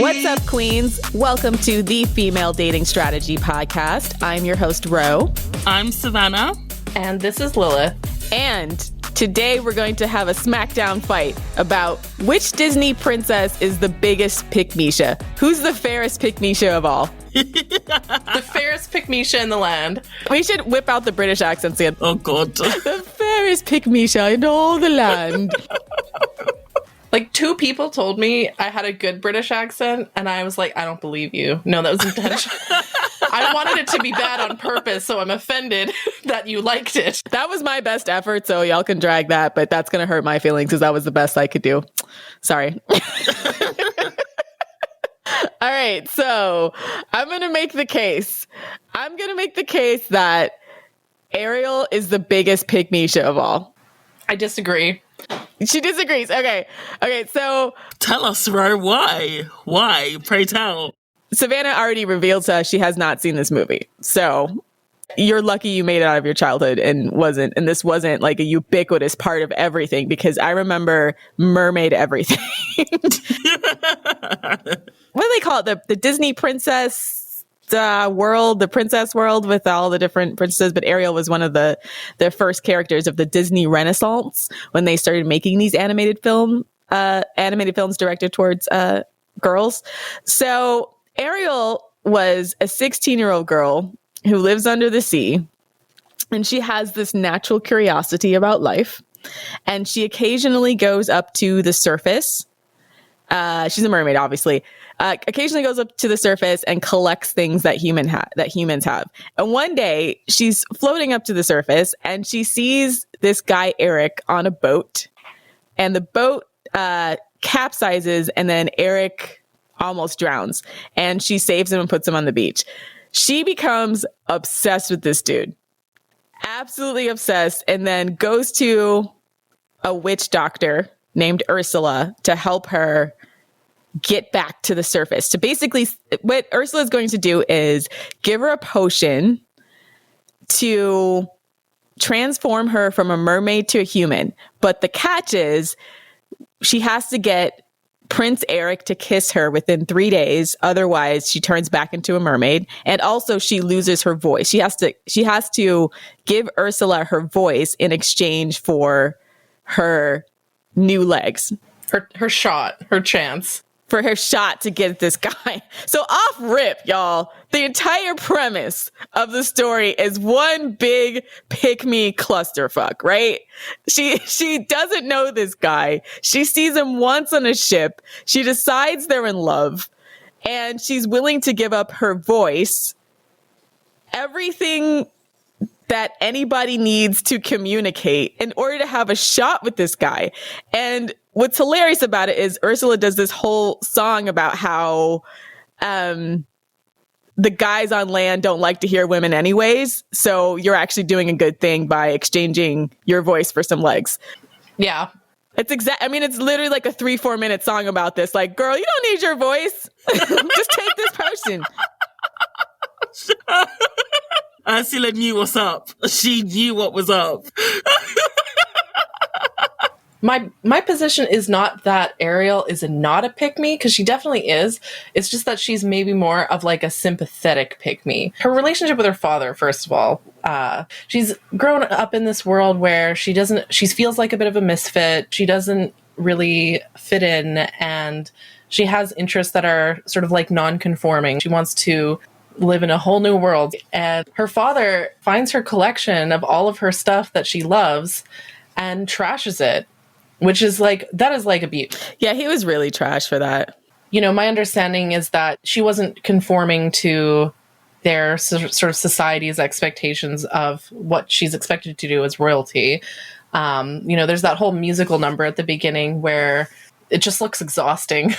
What's up, queens? Welcome to the Female Dating Strategy Podcast. I'm your host, Reaux. I'm Savannah. And this is Lilith. And today we're going to have a smackdown fight about which Disney princess is the biggest pickmeisha. Who's the fairest pickmeisha of all? The fairest pickmeisha in the land. We should whip out the British accents again. Oh, God. The fairest pickmeisha in all the land. Like, 2 people told me I had a good British accent, and I was like, I don't believe you. No, that was intentional. I wanted it to be bad on purpose, so I'm offended that you liked it. That was my best effort, so y'all can drag that, but that's going to hurt my feelings because that was the best I could do. Sorry. All right, so I'm going to make the case. I'm going to make the case that Ariel is the biggest pickmeisha of all. I disagree. She disagrees. Okay, so... Tell us, Ro, why? Why? Pray tell. Savannah already revealed to us she has not seen this movie. So you're lucky you made it out of your childhood and this wasn't like a ubiquitous part of everything, because I remember mermaid everything. What do they call it? The Disney princess world, the princess world with all the different princesses. But Ariel was one of the first characters of the Disney Renaissance when they started making these animated films directed towards girls. So Ariel was a 16-year-old girl who lives under the sea, and she has this natural curiosity about life, and she occasionally goes up to the surface. She's a mermaid, obviously. Occasionally goes up to the surface and collects things that humans have. And one day she's floating up to the surface and she sees this guy, Eric, on a boat, and the boat capsizes, and then Eric almost drowns, and she saves him and puts him on the beach. She becomes obsessed with this dude, absolutely obsessed, and then goes to a witch doctor named Ursula to help her get back to the surface. To basically, what Ursula is going to do is give her a potion to transform her from a mermaid to a human. But the catch is she has to get Prince Eric to kiss her within 3 days. Otherwise, she turns back into a mermaid. And also she loses her voice. She has to give Ursula her voice in exchange for her new legs. Her shot, her chance. For her shot to get this guy. So off rip, y'all, the entire premise of the story is one big pick-me clusterfuck, right? She doesn't know this guy. She sees him once on a ship. She decides they're in love, and she's willing to give up her voice, everything that anybody needs to communicate in order to have a shot with this guy. And what's hilarious about it is Ursula does this whole song about how the guys on land don't like to hear women anyways. So you're actually doing a good thing by exchanging your voice for some legs. Yeah. It's it's literally like a 3-4 minute song about this. Like, girl, you don't need your voice. Just take this potion. Ursula knew what's up. She knew what was up. My position is not that Ariel is not a pick-me, because she definitely is. It's just that she's maybe more of like a sympathetic pick-me. Her relationship with her father, first of all, she's grown up in this world where she feels like a bit of a misfit. She doesn't really fit in, and she has interests that are sort of like non-conforming. She wants to live in a whole new world. And her father finds her collection of all of her stuff that she loves and trashes it, which is like, that is like abuse. Yeah, he was really trash for that. You know, my understanding is that she wasn't conforming to their sort of society's expectations of what she's expected to do as royalty. There's that whole musical number at the beginning where it just looks exhausting.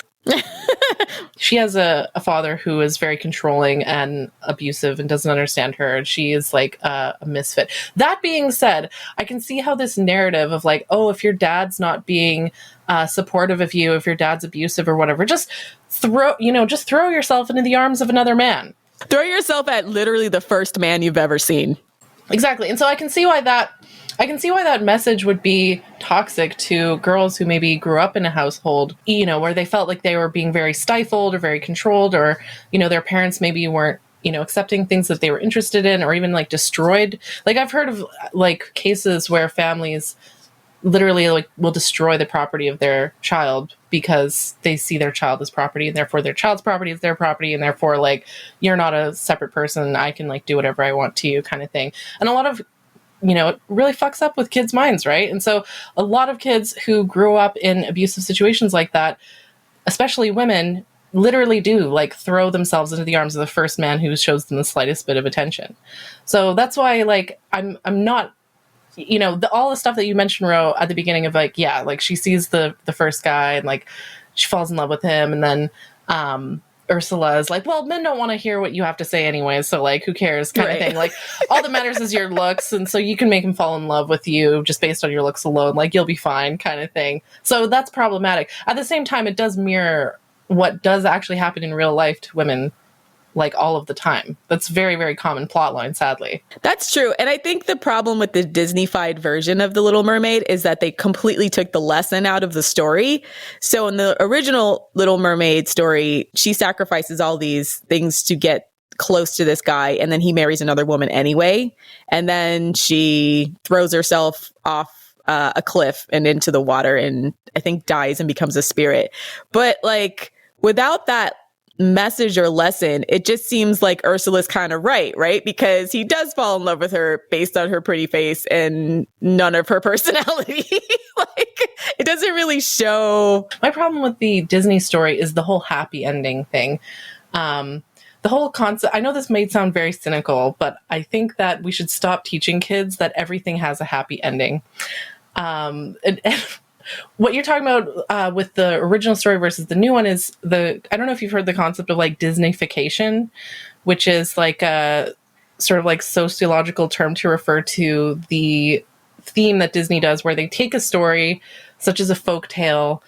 She has a father who is very controlling and abusive and doesn't understand her. And she is like a misfit. That being said, I can see how this narrative of like, oh, if your dad's not being supportive of you, if your dad's abusive or whatever, just throw yourself into the arms of another man. Throw yourself at literally the first man you've ever seen. Exactly. And so I can see why that I can see why that message would be toxic to girls who maybe grew up in a household, where they felt like they were being very stifled or very controlled, or, their parents maybe weren't, accepting things that they were interested in, or even like destroyed. Like I've heard of like cases where families literally like will destroy the property of their child because they see their child as property, and therefore their child's property is their property, and therefore like you're not a separate person, I can like do whatever I want to you, kind of thing. And a lot of it really fucks up with kids' minds, right? And so a lot of kids who grew up in abusive situations like that, especially women, literally do like throw themselves into the arms of the first man who shows them the slightest bit of attention. So that's why like I'm not, all the stuff that you mentioned, Reaux, at the beginning of like, yeah, like she sees the first guy and like she falls in love with him, and then Ursula is like, well, men don't want to hear what you have to say anyway, so like who cares, kind of thing. Like all that matters is your looks, and so you can make him fall in love with you just based on your looks alone, like you'll be fine, kind of thing. So that's problematic. At the same time, it does mirror what does actually happen in real life to women, like all of the time. That's very, very common plotline, sadly. That's true. And I think the problem with the Disney-fied version of The Little Mermaid is that they completely took the lesson out of the story. So in the original Little Mermaid story, she sacrifices all these things to get close to this guy, and then he marries another woman anyway. And then she throws herself off a cliff and into the water, and I think dies and becomes a spirit. But like without that message or lesson, it just seems like Ursula's kind of right? Because he does fall in love with her based on her pretty face and none of her personality. Like, it doesn't really show. My problem with the Disney story is the whole happy ending thing. The whole concept, I know this may sound very cynical, but I think that we should stop teaching kids that everything has a happy ending. And what you're talking about with the original story versus the new one is I don't know if you've heard the concept of like Disney-fication, which is like a sort of like sociological term to refer to the theme that Disney does, where they take a story such as a folk tale.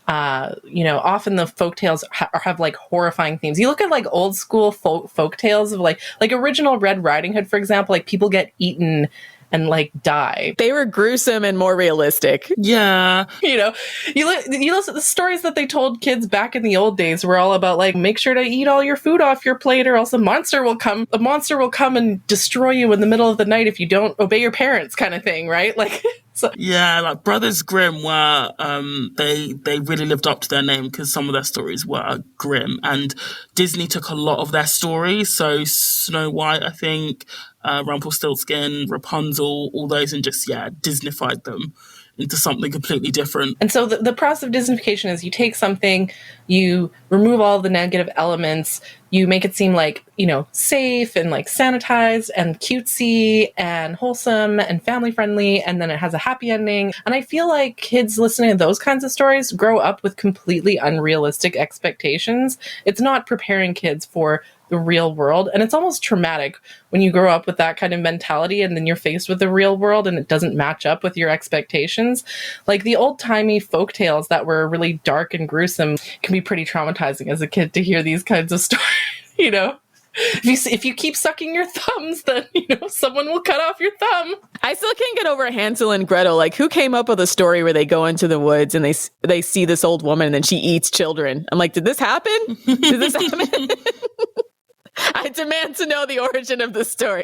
Often the folk tales have like horrifying themes. You look at like old school folk tales of like original Red Riding Hood, for example, like people get eaten and like die. They were gruesome and more realistic. Yeah. You listen, the stories that they told kids back in the old days were all about like, make sure to eat all your food off your plate or else a monster will come and destroy you in the middle of the night if you don't obey your parents, kind of thing, right? Like, so. Yeah, like Brothers Grimm were, they really lived up to their name because some of their stories were grim, and Disney took a lot of their stories. So Snow White, I think, Rumpelstiltskin, Rapunzel, all those, and just, Disney-fied them into something completely different. And so the process of Disney-fication is you take something, you remove all the negative elements, you make it seem like, safe and like sanitized and cutesy and wholesome and family friendly, and then it has a happy ending. And I feel like kids listening to those kinds of stories grow up with completely unrealistic expectations. It's not preparing kids for the real world. And it's almost traumatic when you grow up with that kind of mentality and then you're faced with the real world and it doesn't match up with your expectations. Like the old-timey folk tales that were really dark and gruesome can be pretty traumatizing as a kid to hear these kinds of stories, If you keep sucking your thumbs, then, someone will cut off your thumb. I still can't get over Hansel and Gretel. Like, who came up with a story where they go into the woods and they see this old woman and then she eats children? I'm like, did this happen? Did this happen? I demand to know the origin of the story.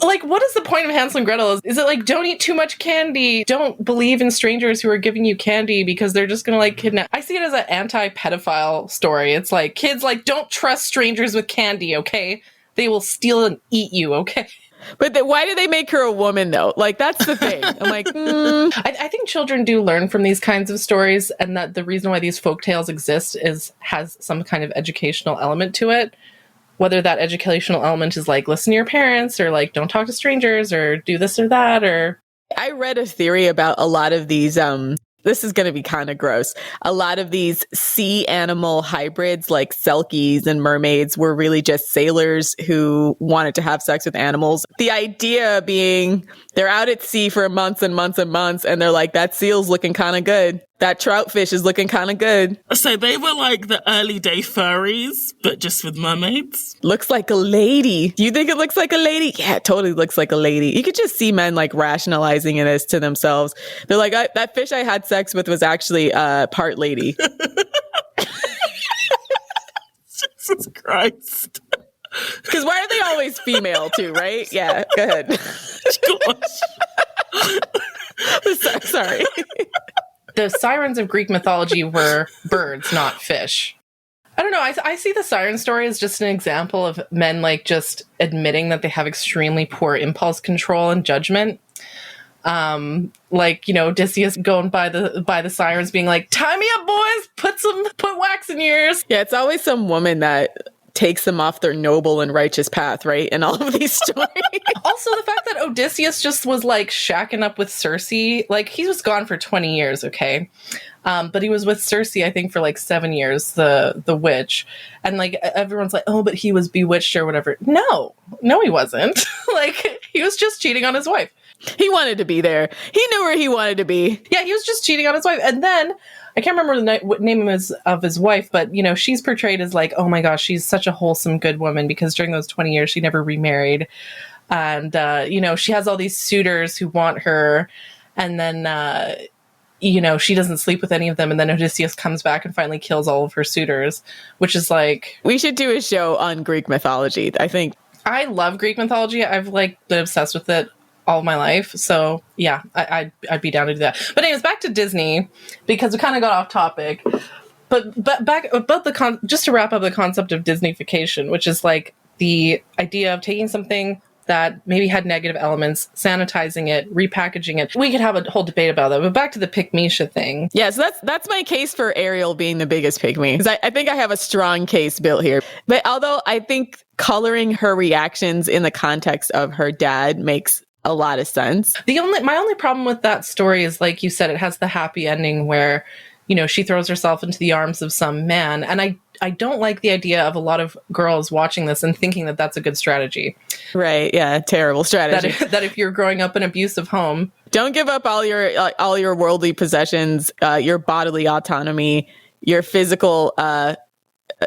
Like, what is the point of Hansel and Gretel? Is it like, don't eat too much candy? Don't believe in strangers who are giving you candy because they're just going to like kidnap. I see it as an anti-pedophile story. It's like, kids, like, don't trust strangers with candy, okay? They will steal and eat you, okay? But why do they make her a woman, though? Like, that's the thing. I'm like, I think children do learn from these kinds of stories, and that the reason why these folk tales exist has some kind of educational element to it. Whether that educational element is like, listen to your parents, or like, don't talk to strangers, or do this or that, or... I read a theory about a lot of these, this is going to be kind of gross. A lot of these sea animal hybrids like selkies and mermaids were really just sailors who wanted to have sex with animals. The idea being they're out at sea for months and months and months, and they're like, that seal's looking kind of good. That trout fish is looking kind of good. So they were like the early day furries, but just with mermaids. Looks like a lady. Do you think it looks like a lady? Yeah, it totally looks like a lady. You could just see men like rationalizing this to themselves. They're like, that fish I had sex with was actually part lady. Jesus Christ. Because why are they always female too, right? Yeah, go ahead. Sorry. The sirens of Greek mythology were birds, not fish. I don't know. I see the siren story as just an example of men like just admitting that they have extremely poor impulse control and judgment. Like, you know, Odysseus going by the sirens being like, tie me up, boys, put wax in your ears. Yeah, it's always some woman that takes them off their noble and righteous path, right? In all of these stories. Also, the fact that Odysseus just was like shacking up with Circe, like he was gone for 20 years, okay? But he was with Circe, I think, for like 7 years, the witch. And like everyone's like, oh, but he was bewitched or whatever. No, he wasn't. Like he was just cheating on his wife. He wanted to be there. He knew where he wanted to be. Yeah, he was just cheating on his wife. And then I can't remember the name of his wife, but, you know, she's portrayed as like, oh my gosh, she's such a wholesome, good woman because during those 20 years, she never remarried. And, you know, she has all these suitors who want her. And then, you know, she doesn't sleep with any of them. And then Odysseus comes back and finally kills all of her suitors, which is like... We should do a show on Greek mythology, I think. I love Greek mythology. I've like been obsessed with it all my life. So yeah, I'd be down to do that. But anyways, back to Disney, because we kind of got off topic. But back about just to wrap up the concept of Disney-fication, which is like the idea of taking something that maybe had negative elements, sanitizing it, repackaging it. We could have a whole debate about that. But back to the pickmeisha thing. Yeah, so that's my case for Ariel being the biggest pygmy. Because I think I have a strong case built here. But although I think coloring her reactions in the context of her dad makes a lot of sense. My only problem with that story is, like you said, it has the happy ending where, you know, she throws herself into the arms of some man. And I don't like the idea of a lot of girls watching this and thinking that that's a good strategy. Right. Yeah. Terrible strategy. That if you're growing up in an abusive home, don't give up all your worldly possessions, your bodily autonomy, your physical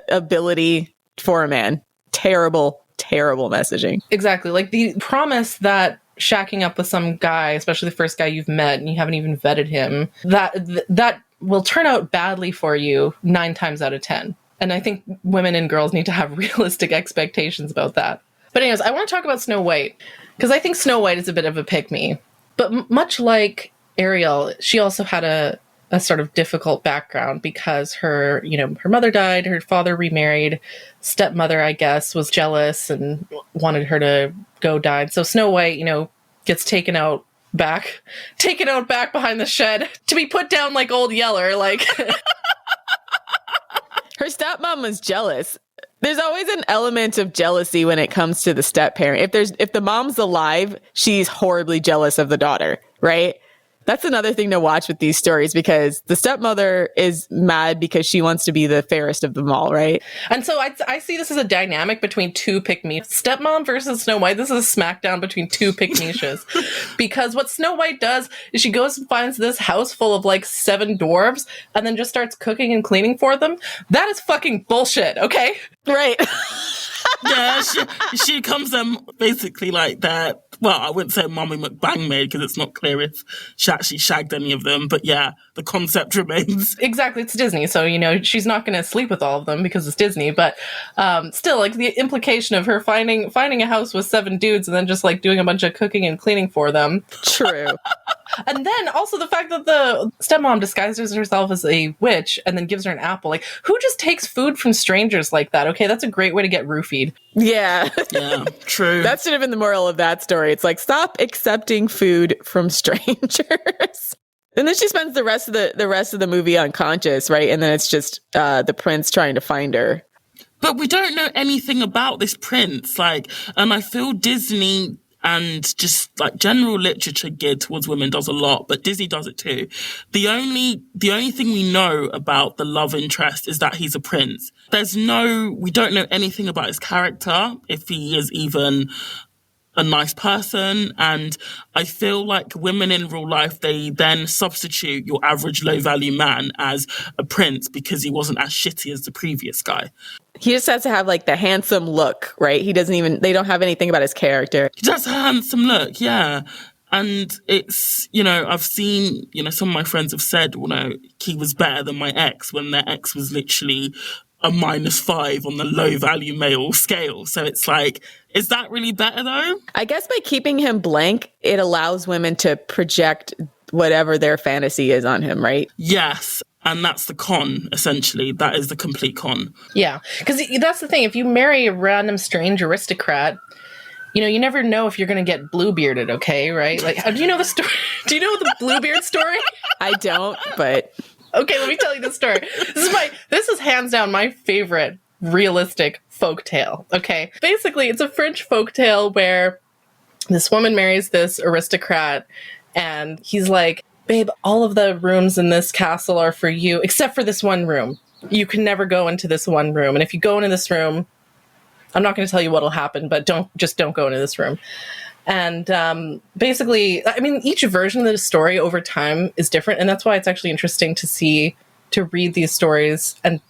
ability for a man. Terrible messaging. Exactly. Like the promise that shacking up with some guy, especially the first guy you've met and you haven't even vetted him, that will turn out badly for you 9 times out of 10. And I think women and girls need to have realistic expectations about that. But anyways, I want to talk about Snow White, because I think Snow White is a bit of a pick-me. But much like Ariel, she also had a sort of difficult background because her mother died, her father remarried, stepmother, I guess, was jealous and wanted her to go die. So Snow White, gets taken out back behind the shed to be put down like Old Yeller, like... Her stepmom was jealous. There's always an element of jealousy when it comes to the step parent. If the mom's alive, she's horribly jealous of the daughter, right? That's another thing to watch with these stories, because the stepmother is mad because she wants to be the fairest of them all, right? And so I see this as a dynamic between two pick-me. Stepmom versus Snow White. This is a smackdown between two pick-meishas. Because what Snow White does is she goes and finds this house full of like 7 dwarves and then just starts cooking and cleaning for them. That is fucking bullshit, okay? Right. Yeah, she comes basically like that. Well, I wouldn't say Mommy McCleanMaid because it's not clear if she actually shagged any of them. But yeah, the concept remains. Exactly. It's Disney. So, she's not going to sleep with all of them because it's Disney. But still, like the implication of her finding a house with 7 dudes and then just like doing a bunch of cooking and cleaning for them. True. And then also the fact that the stepmom disguises herself as a witch and then gives her an apple. Like, who just takes food from strangers like that? Okay, that's a great way to get roofied. Yeah. Yeah, true. That should have been the moral of that story. It's like, stop accepting food from strangers. And then she spends the rest of the movie unconscious, right? And then it's just the prince trying to find her. But we don't know anything about this prince. Like, and I feel Disney and just like general literature geared towards women does a lot, but Disney does it too. The only thing we know about the love interest is that he's a prince. We don't know anything about his character, if he is even a nice person. And I feel like women in real life, they then substitute your average low value man as a prince because he wasn't as shitty as the previous guy. He just has to have like the handsome look, right? They don't have anything about his character. He does have a handsome look, yeah. And it's, I've seen, some of my friends have said, he was better than my ex when their ex was literally a -5 on the low value male scale. So it's like, is that really better though? I guess by keeping him blank, it allows women to project whatever their fantasy is on him, right? Yes. And that's the con, essentially. That is the complete con. Yeah. Because that's the thing. If you marry a random strange aristocrat, you never know if you're going to get Bluebearded, okay? Right? Like, do you know the story? Do you know the Bluebeard story? I don't, but... Okay, let me tell you the story. This is hands down my favorite realistic folktale. Okay, basically, it's a French folktale where this woman marries this aristocrat, and he's like, "Babe, all of the rooms in this castle are for you, except for this one room. You can never go into this one room, and if you go into this room, I'm not going to tell you what'll happen, but don't go into this room." And basically, I mean, each version of the story over time is different. And that's why it's actually interesting to read these stories and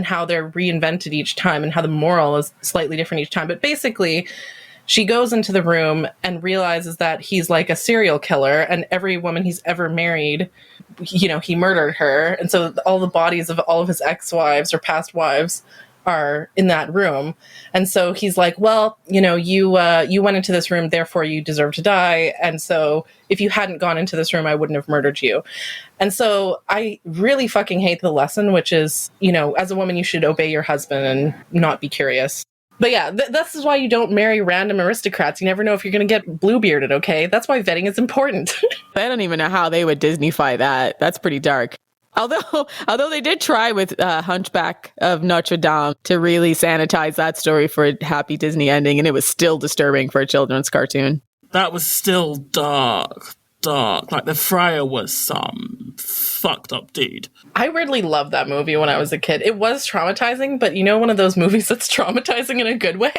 how they're reinvented each time and how the moral is slightly different each time. But basically, she goes into the room and realizes that he's like a serial killer, and every woman he's ever married, he murdered her. And so all the bodies of all of his ex-wives or past wives are in that room. And so he's like, well, you went into this room, therefore you deserve to die. And so if you hadn't gone into this room, I wouldn't have murdered you. And so I really fucking hate the lesson, which is, as a woman, you should obey your husband and not be curious. But yeah, this is why you don't marry random aristocrats. You never know if you're going to get Bluebearded, okay? That's why vetting is important. I don't even know how they would Disney-fy that. That's pretty dark. Although they did try with Hunchback of Notre Dame to really sanitize that story for a happy Disney ending, and it was still disturbing for a children's cartoon. That was still dark. Like the friar was some fucked up dude. I weirdly loved that movie when I was a kid. It was traumatizing, but one of those movies that's traumatizing in a good way.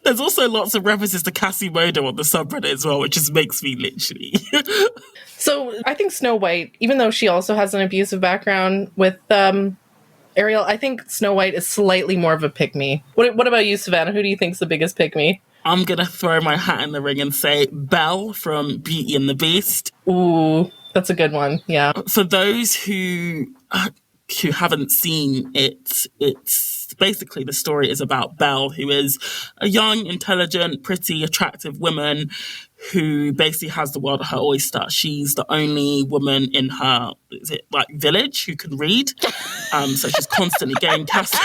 There's also lots of references to Quasimodo on the subreddit as well, which just makes me literally... So I think Snow White, even though she also has an abusive background with Ariel, I think Snow White is slightly more of a pick-me. What about you, Savannah? Who do you think's the biggest pick-me? I'm going to throw my hat in the ring and say Belle from Beauty and the Beast. Ooh, that's a good one, yeah. For those who haven't seen it, it's basically the story is about Belle, who is a young, intelligent, pretty, attractive woman who basically has the world at her oyster. She's the only woman in her, village who can read. So she's constantly getting cast.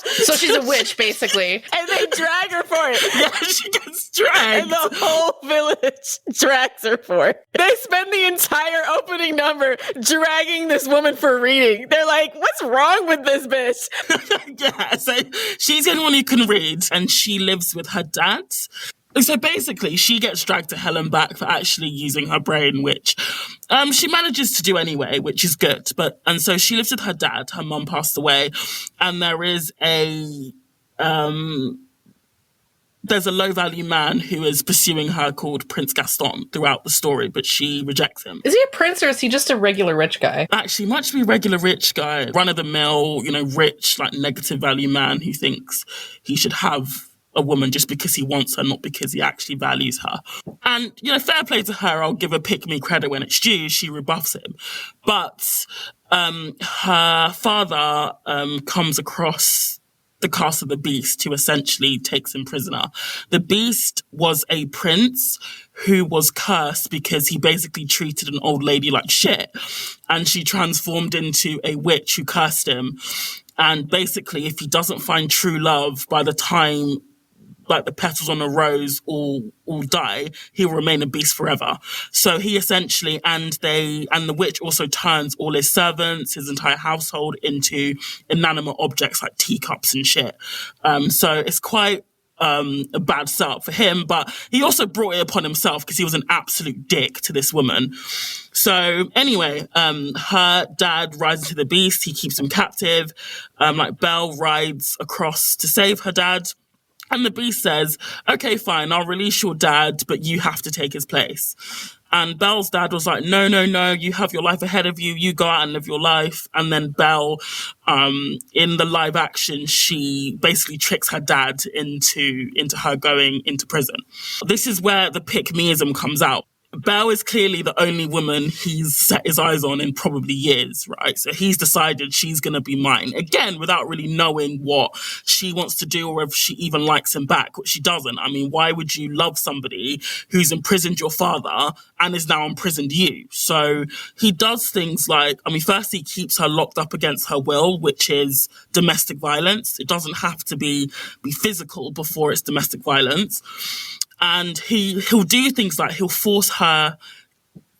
So she's a witch, basically. And they drag her for it. Yeah, she gets dragged. And the whole village drags her for it. They spend the entire opening number dragging this woman for reading. They're like, what's wrong with this bitch? Yeah, so she's the only one who can read, and she lives with her dad. So basically, she gets dragged to hell and back for actually using her brain, which she manages to do anyway, which is good. And so she lives with her dad. Her mum passed away, and there is there's a low-value man who is pursuing her called Prince Gaston throughout the story, but she rejects him. Is he a prince or is he just a regular rich guy? Actually, much to be regular rich guy, run-of-the-mill, rich, negative value man who thinks he should have a woman just because he wants her, not because he actually values her. And, fair play to her, I'll give her pick-me credit when it's due, she rebuffs him. But her father comes across the cast of the Beast, who essentially takes him prisoner. The Beast was a prince who was cursed because he basically treated an old lady like shit. And she transformed into a witch who cursed him. And basically, if he doesn't find true love by the time the petals on a rose all die, he will remain a beast forever. So he essentially, and the witch also turns all his servants, his entire household, into inanimate objects like teacups and shit. So it's quite a bad setup for him, but he also brought it upon himself because he was an absolute dick to this woman. So anyway, her dad rides into the Beast. He keeps him captive. Belle rides across to save her dad. And the beast says, okay, fine, I'll release your dad, but you have to take his place. And Belle's dad was like, no, you have your life ahead of you. You go out and live your life. And then Belle, in the live action, she basically tricks her dad into her going into prison. This is where the pick-meism comes out. Belle is clearly the only woman he's set his eyes on in probably years, right? So he's decided she's going to be mine. Again, without really knowing what she wants to do or if she even likes him back, which she doesn't. I mean, why would you love somebody who's imprisoned your father and is now imprisoned you? So he does things like, I mean, first he keeps her locked up against her will, which is domestic violence. It doesn't have to be physical before it's domestic violence. And he'll do things like he'll force her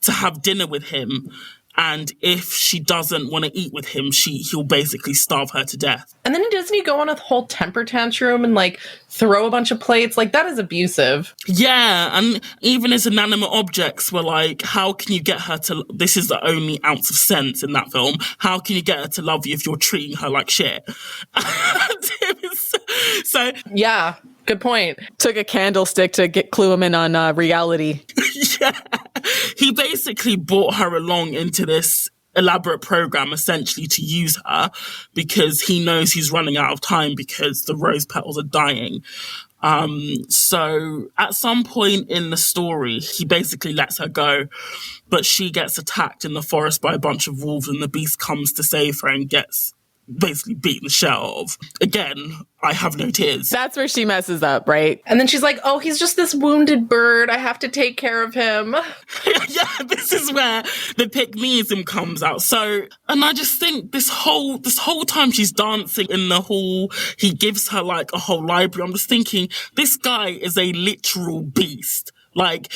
to have dinner with him. And if she doesn't want to eat with him, he'll basically starve her to death. And then doesn't he go on a whole temper tantrum and like throw a bunch of plates? Like, that is abusive. Yeah, and even his inanimate objects were like, how can you get her to, this is the only ounce of sense in that film, how can you get her to love you if you're treating her like shit? So yeah, good point. Took a candlestick to clue him in on reality. Yeah. He basically brought her along into this elaborate program essentially to use her because he knows he's running out of time because the rose petals are dying. So at some point in the story, he basically lets her go, but she gets attacked in the forest by a bunch of wolves and the beast comes to save her and gets basically beaten the shit out of. Again, I have no tears. That's where she messes up, right? And then she's like, oh, he's just this wounded bird. I have to take care of him. Yeah, this is where the pick-meism comes out. So, and I just think this whole time she's dancing in the hall, he gives her like a whole library. I'm just thinking, this guy is a literal beast. Like,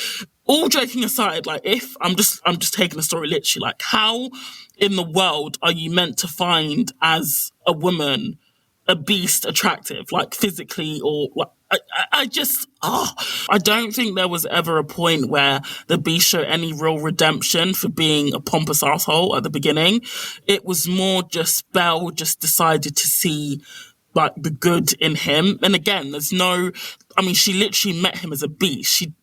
all joking aside, like if I'm just taking the story literally, like how in the world are you meant to find as a woman a beast attractive, like physically or like, I don't think there was ever a point where the beast showed any real redemption for being a pompous asshole at the beginning. It was more just Belle just decided to see like the good in him. And again, she literally met him as a beast. She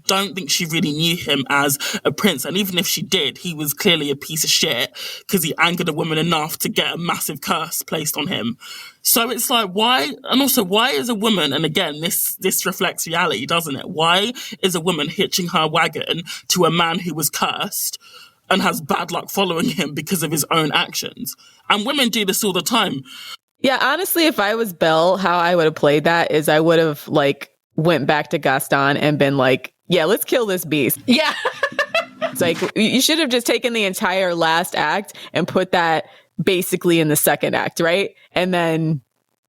don't think she really knew him as a prince. And even if she did, he was clearly a piece of shit because he angered a woman enough to get a massive curse placed on him. So it's like, why? And also, why is a woman, and again, this reflects reality, doesn't it? Why is a woman hitching her wagon to a man who was cursed and has bad luck following him because of his own actions? And women do this all the time. Yeah, honestly, if I was Belle, how I would have played that is I would have like went back to Gaston and been like, yeah, let's kill this beast. Yeah. It's like, you should have just taken the entire last act and put that basically in the second act, right? And then,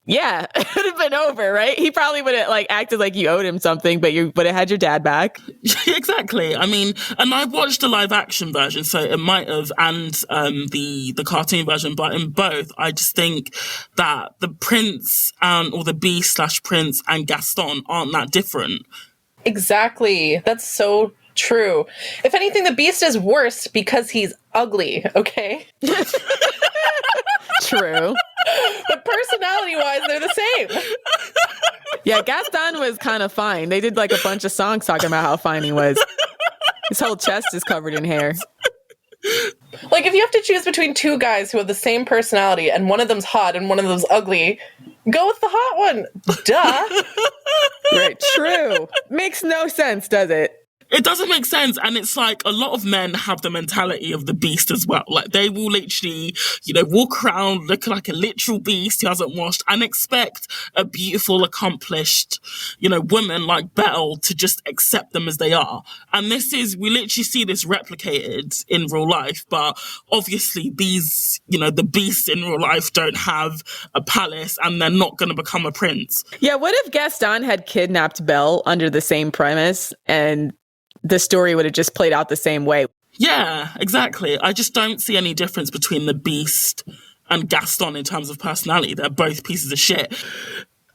yeah, it would have been over, right? He probably would have like acted like you owed him something, but you would have had your dad back. Exactly. I mean, and I watched the live action version, so it might have, and the cartoon version, but in both, I just think that the prince or the beast / prince and Gaston aren't that different. Exactly. That's so true. If anything, the beast is worse because he's ugly, okay? True. But personality-wise, they're the same. Yeah, Gaston was kind of fine. They did like a bunch of songs talking about how fine he was. His whole chest is covered in hair. Like, if you have to choose between two guys who have the same personality and one of them's hot and one of them's ugly, go with the hot one. Duh. Right, true. Makes no sense, does it? It doesn't make sense. And it's like a lot of men have the mentality of the beast as well. Like they will literally, walk around looking like a literal beast who hasn't washed and expect a beautiful, accomplished, woman like Belle to just accept them as they are. And we literally see this replicated in real life. But obviously these, the beasts in real life don't have a palace and they're not going to become a prince. Yeah, what if Gaston had kidnapped Belle under the same premise and the story would have just played out the same way? Yeah, exactly. I just don't see any difference between the beast and Gaston in terms of personality. They're both pieces of shit.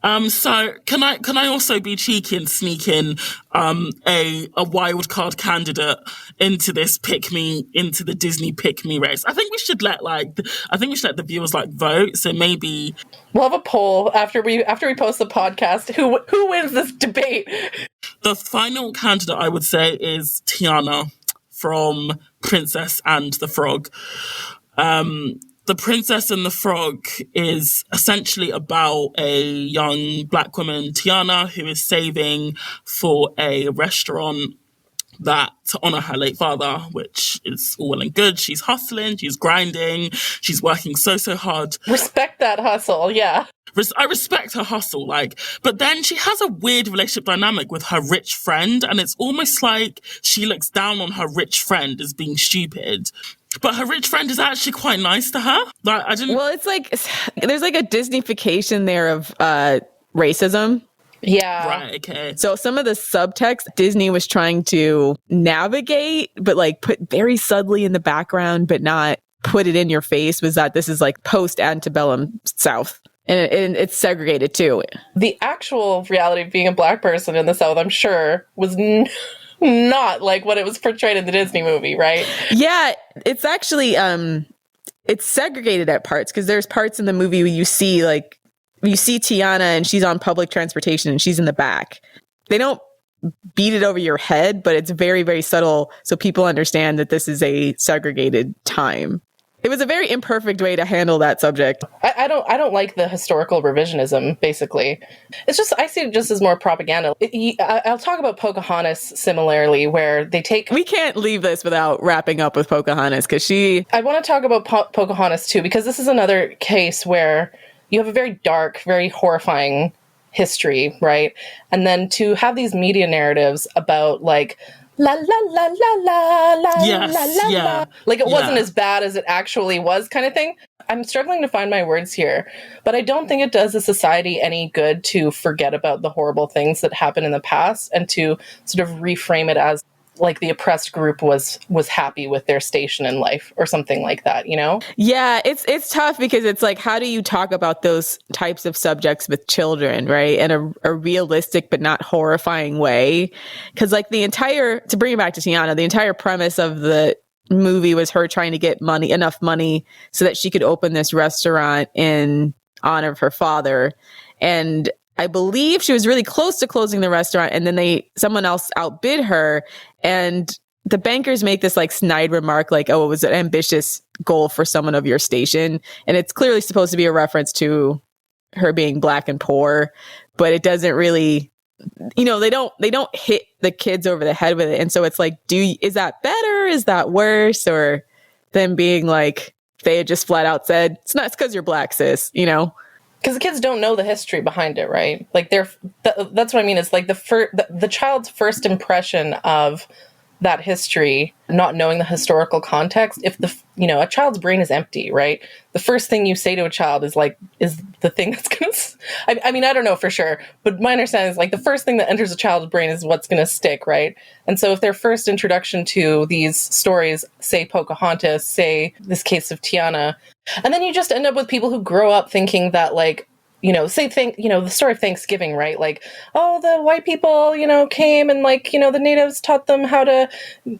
So can I also be cheeky and sneak in a wild card candidate into this into the Disney pick me race? I think we should let the viewers vote. So maybe we'll have a poll after we post the podcast. Who wins this debate? The final candidate I would say is Tiana from Princess and the Frog. The Princess and the Frog is essentially about a young black woman, Tiana, who is saving for a restaurant to honor her late father, which is all well and good. She's hustling, she's grinding, she's working so hard. Respect that hustle, yeah. I respect her hustle, but then she has a weird relationship dynamic with her rich friend, and it's almost like she looks down on her rich friend as being stupid. But her rich friend is actually quite nice to her. Well, it's there's a Disney-fication there of racism. Yeah. Right, okay. So some of the subtext Disney was trying to navigate, but put very subtly in the background, but not put it in your face, was that this is post-antebellum South. And it's segregated too. The actual reality of being a black person in the South, I'm sure, was not like what it was portrayed in the Disney movie, right? Yeah, it's actually it's segregated at parts, because there's parts in the movie where you see Tiana and she's on public transportation and she's in the back. They don't beat it over your head, but it's very, very subtle, so people understand that this is a segregated time. It was a very imperfect way to handle that subject. I don't like the historical revisionism, basically. It's just, I see it just as more propaganda. I'll talk about Pocahontas similarly, where they take... We can't leave this without wrapping up with Pocahontas, because I want to talk about Pocahontas too, because this is another case where you have a very dark, very horrifying history, right? And then to have these media narratives about la la la la la la yes, la la. It wasn't as bad as it actually was, kind of thing. I'm struggling to find my words here, but I don't think it does the society any good to forget about the horrible things that happened in the past and to sort of reframe it as the oppressed group was happy with their station in life or something like that, you know? Yeah, it's tough, because it's how do you talk about those types of subjects with children, right? In a realistic but not horrifying way. Because to bring it back to Tiana, the entire premise of the movie was her trying to get enough money so that she could open this restaurant in honor of her father. And I believe she was really close to closing the restaurant, and then someone else outbid her, and the bankers make this snide remark oh, it was an ambitious goal for someone of your station, and it's clearly supposed to be a reference to her being black and poor, but it doesn't really, they don't hit the kids over the head with it, and so it's is that better? Is that worse? Or them being they had just flat out said, it's because you're black, sis, Because the kids don't know the history behind it, right? That's what I mean. It's the child's first impression of that history, not knowing the historical context. If a child's brain is empty, right? The first thing you say to a child is the thing that's gonna. I mean, I don't know for sure, but my understanding is the first thing that enters a child's brain is what's gonna stick, right? And so, if their first introduction to these stories, say Pocahontas, say this case of Tiana, and then you just end up with people who grow up thinking that the story of Thanksgiving, right? The white people, came and the natives taught them how to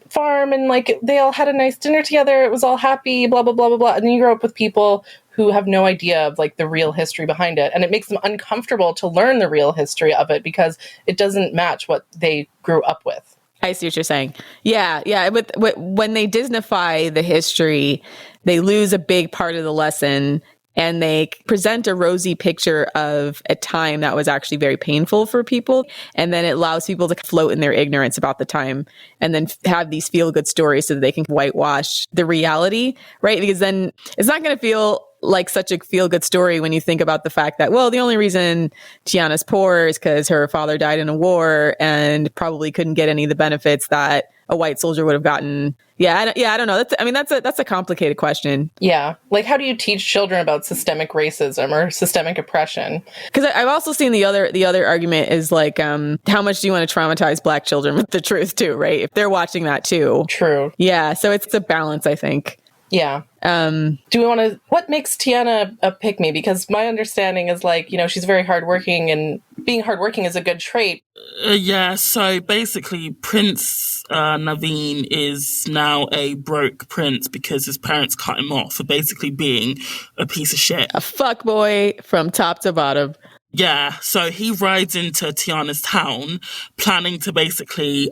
farm and they all had a nice dinner together. It was all happy, blah, blah, blah, blah, blah. And then you grow up with people who have no idea of the real history behind it. And it makes them uncomfortable to learn the real history of it because it doesn't match what they grew up with. I see what you're saying. Yeah. But when they Disneyfy the history, they lose a big part of the lesson, and they present a rosy picture of a time that was actually very painful for people. And then it allows people to float in their ignorance about the time and then have these feel-good stories so that they can whitewash the reality, right? Because then it's not going to feel like such a feel-good story when you think about the fact that, well, the only reason Tiana's poor is because her father died in a war and probably couldn't get any of the benefits that a white soldier would have gotten. I don't know. That's a complicated question. Yeah. How do you teach children about systemic racism or systemic oppression? Because I've also seen the other argument is how much do you want to traumatize black children with the truth too, right? If they're watching that too. True. Yeah. So it's a balance, I think. Yeah. Do we want to... What makes Tiana a pick-me? Because my understanding is, like, you know, she's very hardworking, and being hardworking is a good trait. Yeah, so basically Prince Naveen is now a broke prince because his parents cut him off for basically being a piece of shit. A fuckboy from top to bottom. Yeah, so he rides into Tiana's town, planning to basically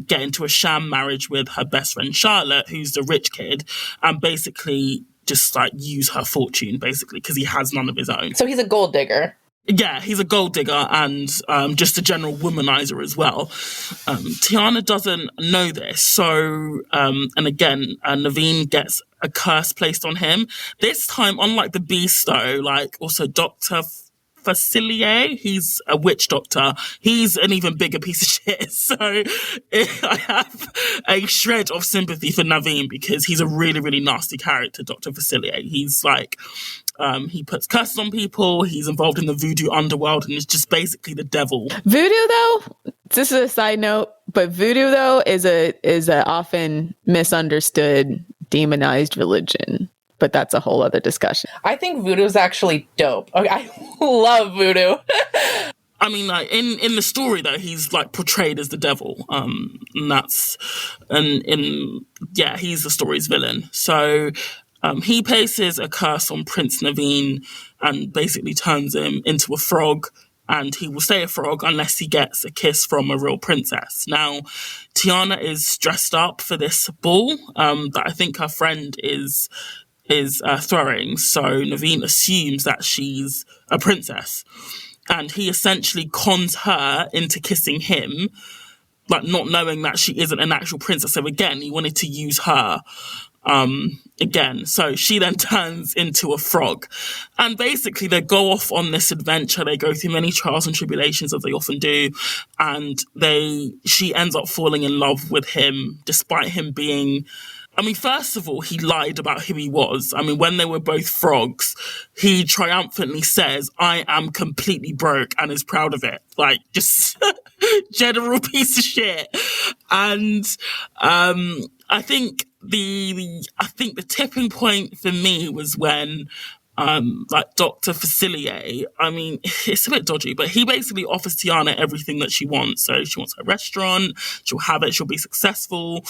get into a sham marriage with her best friend Charlotte, who's the rich kid, and basically just like use her fortune, basically, because he has none of his own. So he's a gold digger. Yeah, he's a gold digger and just a general womanizer as well. Tiana doesn't know this, so and again, Naveen gets a curse placed on him. This time, unlike the Beast, though, like also Dr. Facilier, he's a witch doctor. He's an even bigger piece of shit. So I have a shred of sympathy for Naveen because he's a really, really nasty character, Dr. Facilier. He's like, he puts curses on people. He's involved in the voodoo underworld and is just basically the devil. Voodoo, though, this is a side note, but voodoo, though, is a often misunderstood, demonized religion. But that's a whole other discussion. I think voodoo is actually dope. Okay, I love voodoo. I mean, like in the story though, he's like portrayed as the devil. He's the story's villain. So he places a curse on Prince Naveen and basically turns him into a frog. And he will stay a frog unless he gets a kiss from a real princess. Now, Tiana is dressed up for this ball that I think her friend is throwing, so Naveen assumes that she's a princess, and he essentially cons her into kissing him, like not knowing that she isn't an actual princess. So again, he wanted to use her again. So she then turns into a frog, and basically they go off on this adventure. They go through many trials and tribulations, as they often do, and she ends up falling in love with him despite him being... I mean, first of all, he lied about who he was. I mean, when they were both frogs, he triumphantly says, I am completely broke, and is proud of it. Like, just general piece of shit. And I think the tipping point for me was when like Dr. Facilier, I mean, it's a bit dodgy, but he basically offers Tiana everything that she wants. So she wants her restaurant, she'll have it, she'll be successful.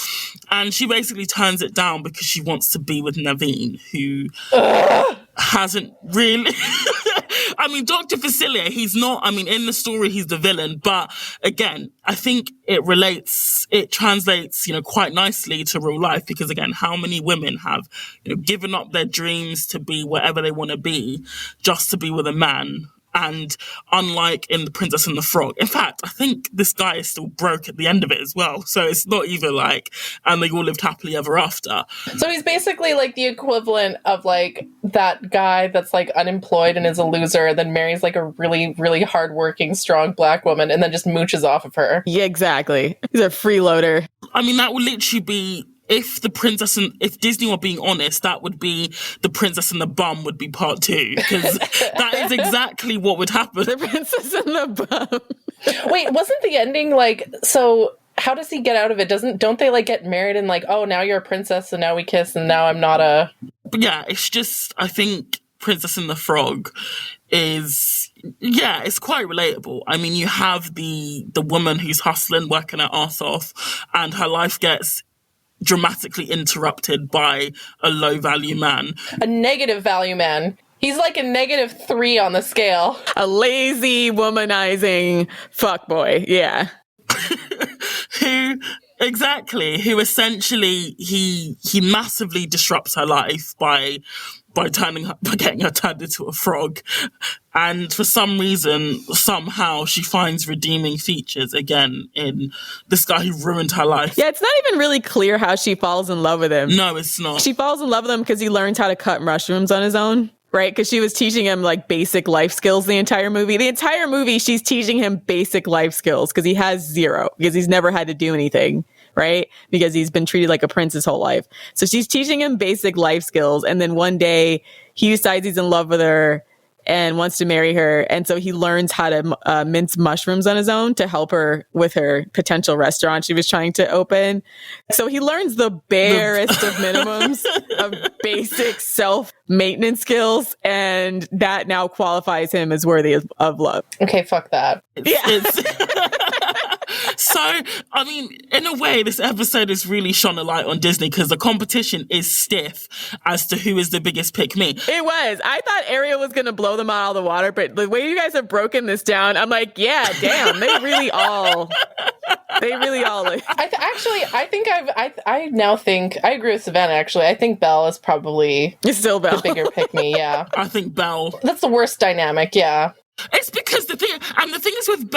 And she basically turns it down because she wants to be with Naveen, who hasn't really... I mean, Dr. Facilier, he's not... I mean, in the story, he's the villain. But again, I think it translates, quite nicely to real life. Because again, how many women have, given up their dreams to be whatever they want to be just to be with a man? And unlike in The Princess and the Frog, in fact, I think this guy is still broke at the end of it as well. So it's not even like, and they all lived happily ever after. So he's basically like the equivalent of like that guy that's like unemployed and is a loser, then marries like a really, really hardworking, strong black woman and then just mooches off of her. Yeah, exactly. He's a freeloader. I mean, that would literally be... If if Disney were being honest, that would be The Princess and the Bum would be part 2, because that is exactly what would happen. The Princess and the Bum. Wait, wasn't the ending like, so how does he get out of it? Don't they like get married and like, oh, now you're a princess and now we kiss and now I'm not a... But yeah, it's just, I think Princess and the Frog is... Yeah, it's quite relatable. I mean, you have the woman who's hustling, working her ass off, and her life gets dramatically interrupted by a low value man. A negative value man. He's like a -3 on the scale. A lazy, womanizing fuckboy. Yeah. Who essentially he massively disrupts her life by getting her turned into a frog. And for some reason, somehow she finds redeeming features again in this guy who ruined her life. Yeah, it's not even really clear how she falls in love with him. No, it's not. She falls in love with him because he learns how to cut mushrooms on his own, right? Because she was teaching him like basic life skills the entire movie. The entire movie, she's teaching him basic life skills because he has 0, because he's never had to do anything. Right? Because he's been treated like a prince his whole life. So she's teaching him basic life skills. And then one day he decides he's in love with her and wants to marry her. And so he learns how to mince mushrooms on his own to help her with her potential restaurant she was trying to open. So he learns the barest of minimums of basic self-maintenance skills, and that now qualifies him as worthy of love. Okay, fuck that. So, I mean, in a way, this episode has really shone a light on Disney because the competition is stiff as to who is the biggest pick-me. It was. I thought Ariel was going to blow them out of the water, but the way you guys have broken this down, I'm like, yeah, damn, they really all. Like, I now think I agree with Savannah. Actually, I think Belle is probably still Belle. The bigger pick-me. Yeah, I think Belle. That's the worst dynamic. Yeah. It's because the thing is with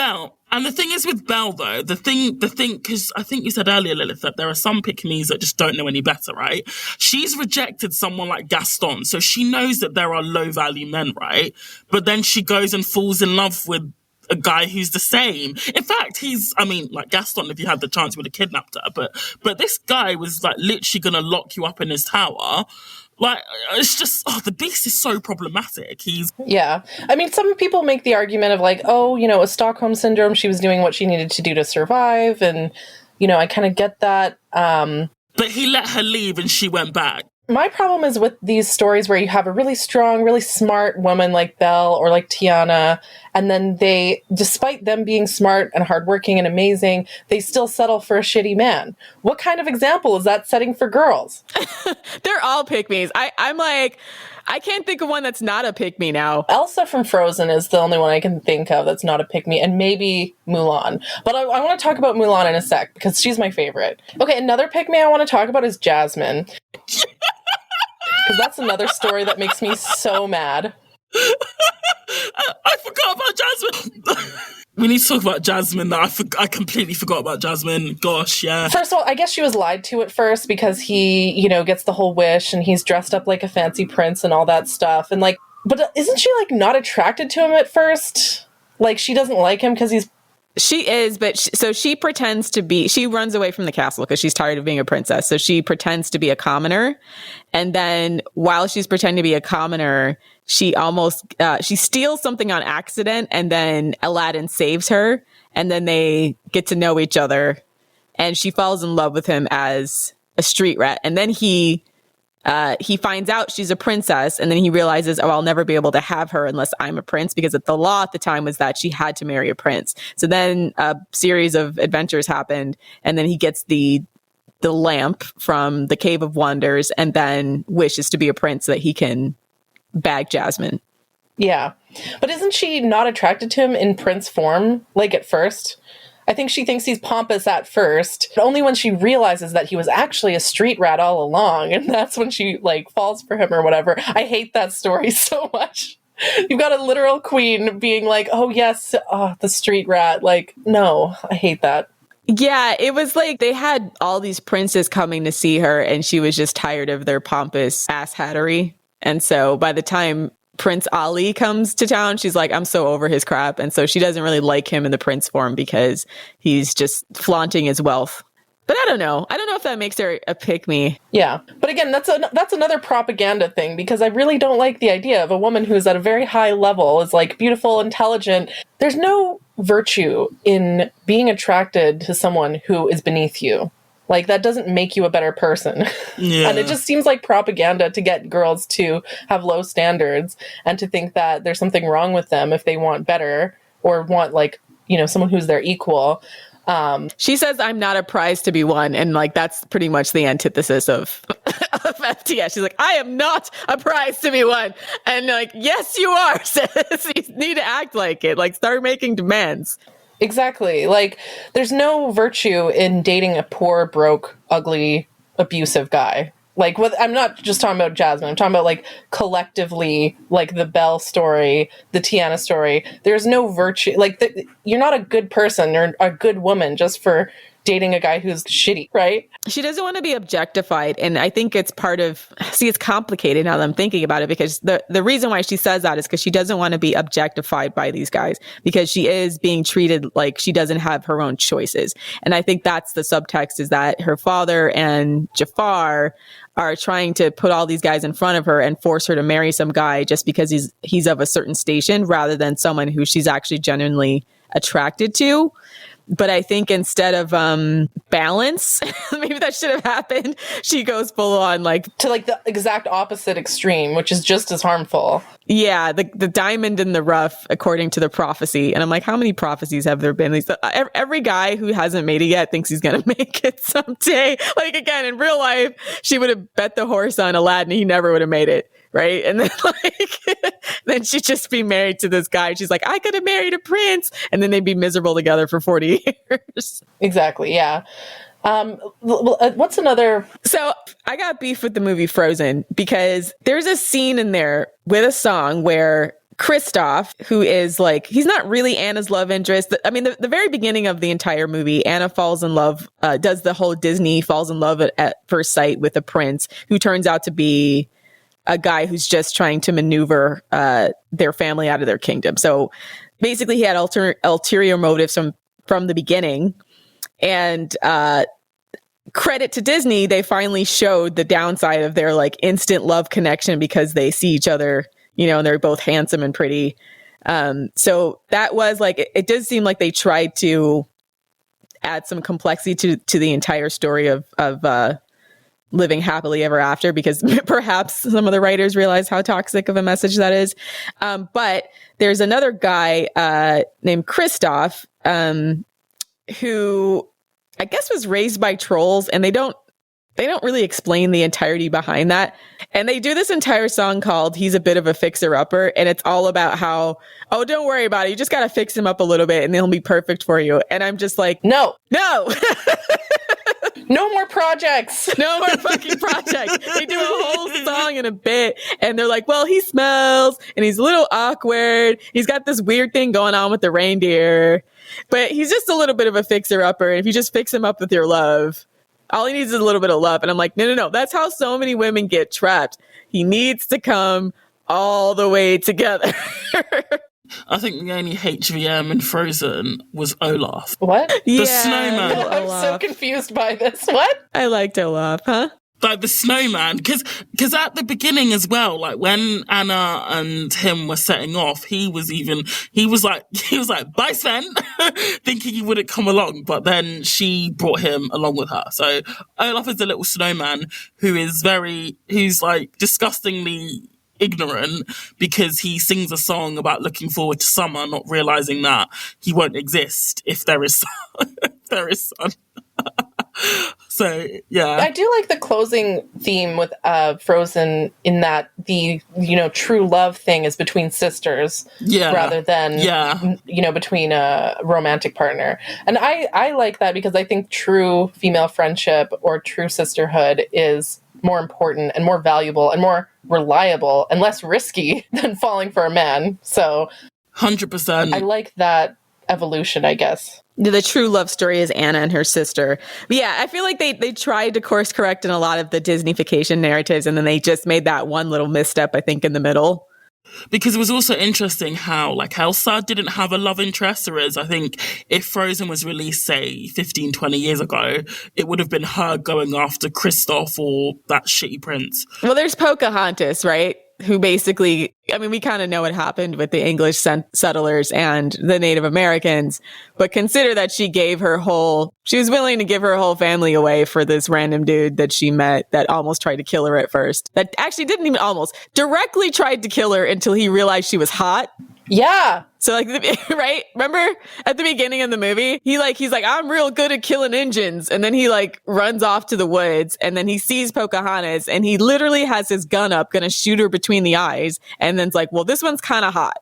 Belle, though, the thing, because I think you said earlier, Lilith, that there are some pick-me's that just don't know any better, right? She's rejected someone like Gaston, so she knows that there are low-value men, right? But then she goes and falls in love with a guy who's the same. In fact, like Gaston, if you had the chance, would have kidnapped her, but this guy was like literally gonna lock you up in his tower. Like, it's just, the beast is so problematic. Yeah. I mean, some people make the argument of like, a Stockholm syndrome, she was doing what she needed to do to survive. And, I kind of get that. But he let her leave and she went back. My problem is with these stories where you have a really strong, really smart woman like Belle or like Tiana, and then they, despite them being smart and hardworking and amazing, they still settle for a shitty man. What kind of example is that setting for girls? They're all pick-me's. I'm like, I can't think of one that's not a pick-me now. Elsa from Frozen is the only one I can think of that's not a pick-me, and maybe Mulan. But I want to talk about Mulan in a sec, because she's my favorite. Okay, another pick-me I want to talk about is Jasmine. Because that's another story that makes me so mad. I forgot about Jasmine. We need to talk about Jasmine. I completely forgot about Jasmine. Gosh, yeah. First of all, I guess she was lied to at first because he, gets the whole wish and he's dressed up like a fancy prince and all that stuff. And but isn't she not attracted to him at first? Like, she doesn't like him because he's... She is, but she pretends to be, she runs away from the castle because she's tired of being a princess. So she pretends to be a commoner. And then while she's pretending to be a commoner, she steals something on accident, and then Aladdin saves her, and then they get to know each other, and she falls in love with him as a street rat. And then he finds out she's a princess, and then he realizes, I'll never be able to have her unless I'm a prince, because the law at the time was that she had to marry a prince. So then a series of adventures happened, and then he gets the lamp from the Cave of Wonders, and then wishes to be a prince so that he can bag Jasmine. Yeah. But isn't she not attracted to him in prince form, at first? I think she thinks he's pompous at first, but only when she realizes that he was actually a street rat all along, and that's when she, falls for him or whatever. I hate that story so much. You've got a literal queen being like, oh, yes, the street rat. No, I hate that. Yeah, it was they had all these princes coming to see her, and she was just tired of their pompous asshattery. And so by the time Prince Ali comes to town, she's like, I'm so over his crap. And so she doesn't really like him in the prince form because he's just flaunting his wealth. But I don't know if that makes her a pick-me. Yeah. But again, that's another propaganda thing, because I really don't like the idea of a woman who's at a very high level, is beautiful, intelligent. There's no virtue in being attracted to someone who is beneath you. That doesn't make you a better person. Yeah. And it just seems like propaganda to get girls to have low standards and to think that there's something wrong with them if they want better or want, someone who's their equal. She says, I'm not a prize to be won. And that's pretty much the antithesis of FDS. She's like, I am not a prize to be won. And yes, you are, sis. You need to act like it. Start making demands. Exactly. There's no virtue in dating a poor, broke, ugly, abusive guy. I'm not just talking about Jasmine. I'm talking about, collectively, the Belle story, the Tiana story. There's no virtue. You're not a good person or a good woman just for dating a guy who's shitty, right? She doesn't want to be objectified. And I think it's part of, it's complicated now that I'm thinking about it, because the reason why she says that is because she doesn't want to be objectified by these guys, because she is being treated like she doesn't have her own choices. And I think that's the subtext, is that her father and Jafar are trying to put all these guys in front of her and force her to marry some guy just because he's of a certain station, rather than someone who she's actually genuinely attracted to. But I think instead of balance, maybe that should have happened, she goes full on to the exact opposite extreme, which is just as harmful. Yeah, the diamond in the rough, according to the prophecy. And I'm like, how many prophecies have there been? Every guy who hasn't made it yet thinks he's going to make it someday. Again, in real life, she would have bet the horse on Aladdin. He never would have made it. Right. And then then she'd just be married to this guy. She's like, I could have married a prince. And then they'd be miserable together for 40 years. Exactly. Yeah. What's another? So I got beef with the movie Frozen, because there's a scene in there with a song where Kristoff, who is he's not really Anna's love interest. I mean, the very beginning of the entire movie, Anna falls in love, does the whole Disney falls in love at first sight with a prince who turns out to be a guy who's just trying to maneuver their family out of their kingdom. So basically he had ulterior motives from the beginning. And credit to Disney, they finally showed the downside of their instant love connection, because they see each other, and they're both handsome and pretty. So that was it did seem like they tried to add some complexity to the entire story of living happily ever after, because perhaps some of the writers realize how toxic of a message that is. But there's another guy named Kristoff, who I guess was raised by trolls, and they don't really explain the entirety behind that. And they do this entire song called He's a Bit of a Fixer-Upper, and it's all about how, oh, don't worry about it. You just got to fix him up a little bit and he'll be perfect for you. And I'm just like, no. No more projects. No more fucking projects. They do a whole song in a bit, and they're like, well, he smells, and he's a little awkward. He's got this weird thing going on with the reindeer, but he's just a little bit of a fixer-upper. And if you just fix him up with your love, all he needs is a little bit of love. And I'm like, no. That's how so many women get trapped. He needs to come all the way together. I think the only HVM in Frozen was Olaf. What? The snowman. I'm so confused by this. What? I liked Olaf, huh? The snowman, because at the beginning as well, when Anna and him were setting off, he was like, bye Sven, thinking he wouldn't come along, but then she brought him along with her. So Olaf is the little snowman who's disgustingly ignorant, because he sings a song about looking forward to summer, not realizing that he won't exist if there is sun. So yeah, I do like the closing theme with Frozen, in that the true love thing is between sisters, rather than between a romantic partner. And I like that, because I think true female friendship or true sisterhood is more important and more valuable and more reliable and less risky than falling for a man. So 100%. I like that evolution, I guess. The true love story is Anna and her sister. But yeah, I feel like they tried to course correct in a lot of the Disney-fication narratives, and then they just made that one little misstep, I think, in the middle. Because it was also interesting how Elsa didn't have a love interest, whereas I think if Frozen was released, say, 15, 20 years ago, it would have been her going after Kristoff or that shitty prince. Well, there's Pocahontas, right? Who basically, I mean, we kind of know what happened with the English settlers and the Native Americans, but consider that she was willing to give her whole family away for this random dude that she met that almost tried to kill her at first. That actually didn't even directly tried to kill her until he realized she was hot. Yeah. So right? Remember at the beginning of the movie, he's like, I'm real good at killing Injuns. And then he runs off to the woods, and then he sees Pocahontas, and he literally has his gun up, going to shoot her between the eyes. And then's like, well, this one's kind of hot.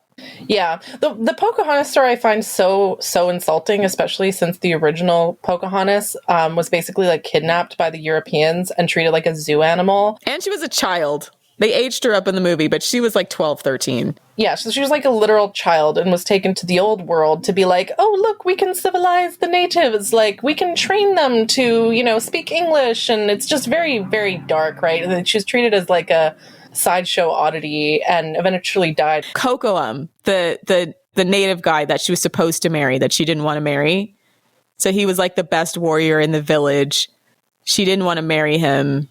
Yeah. The Pocahontas story I find so insulting, especially since the original Pocahontas was basically kidnapped by the Europeans and treated like a zoo animal. And she was a child. They aged her up in the movie, but she was like 12, 13. Yeah, so she was like a literal child and was taken to the old world to be like, oh, look, we can civilize the natives. Like, we can train them to, you know, speak English. And it's just very, very dark, right? And she was treated as like a sideshow oddity and eventually died. Cocoam, the native guy that she was supposed to marry, that she didn't want to marry. So he was like the best warrior in the village. She didn't want to marry him.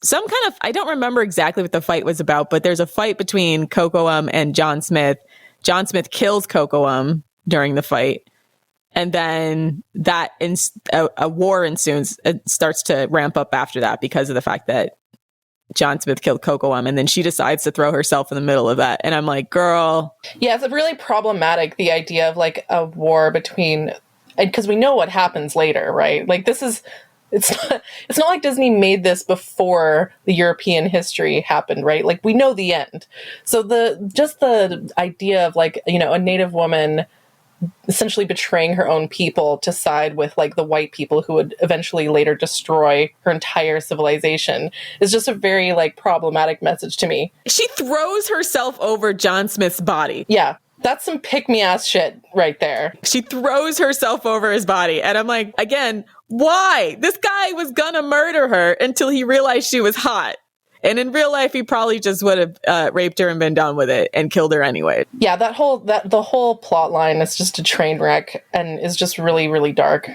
Some kind of, I don't remember exactly what the fight was about, but there's a fight between Cocoam and John Smith. John Smith kills Cocoam during the fight. And then a war ensues. It starts to ramp up after that because of the fact that John Smith killed Cocoam, and then she decides to throw herself in the middle of that. And I'm like, girl. Yeah, it's really problematic, the idea of like a war between, because we know what happens later, right? Like it's not like Disney made this before the European history happened, right? Like we know the end. So the idea of like, you know, a native woman essentially betraying her own people to side with like the white people who would eventually later destroy her entire civilization is just a very like problematic message to me. She throws herself over John Smith's body. Yeah. That's some pick-me-ass shit right there. She throws herself over his body. And I'm like, again, why? This guy was gonna murder her until he realized she was hot. And in real life, he probably just would have raped her and been done with it and killed her anyway. Yeah, the whole plot line is just a train wreck and is just really, really dark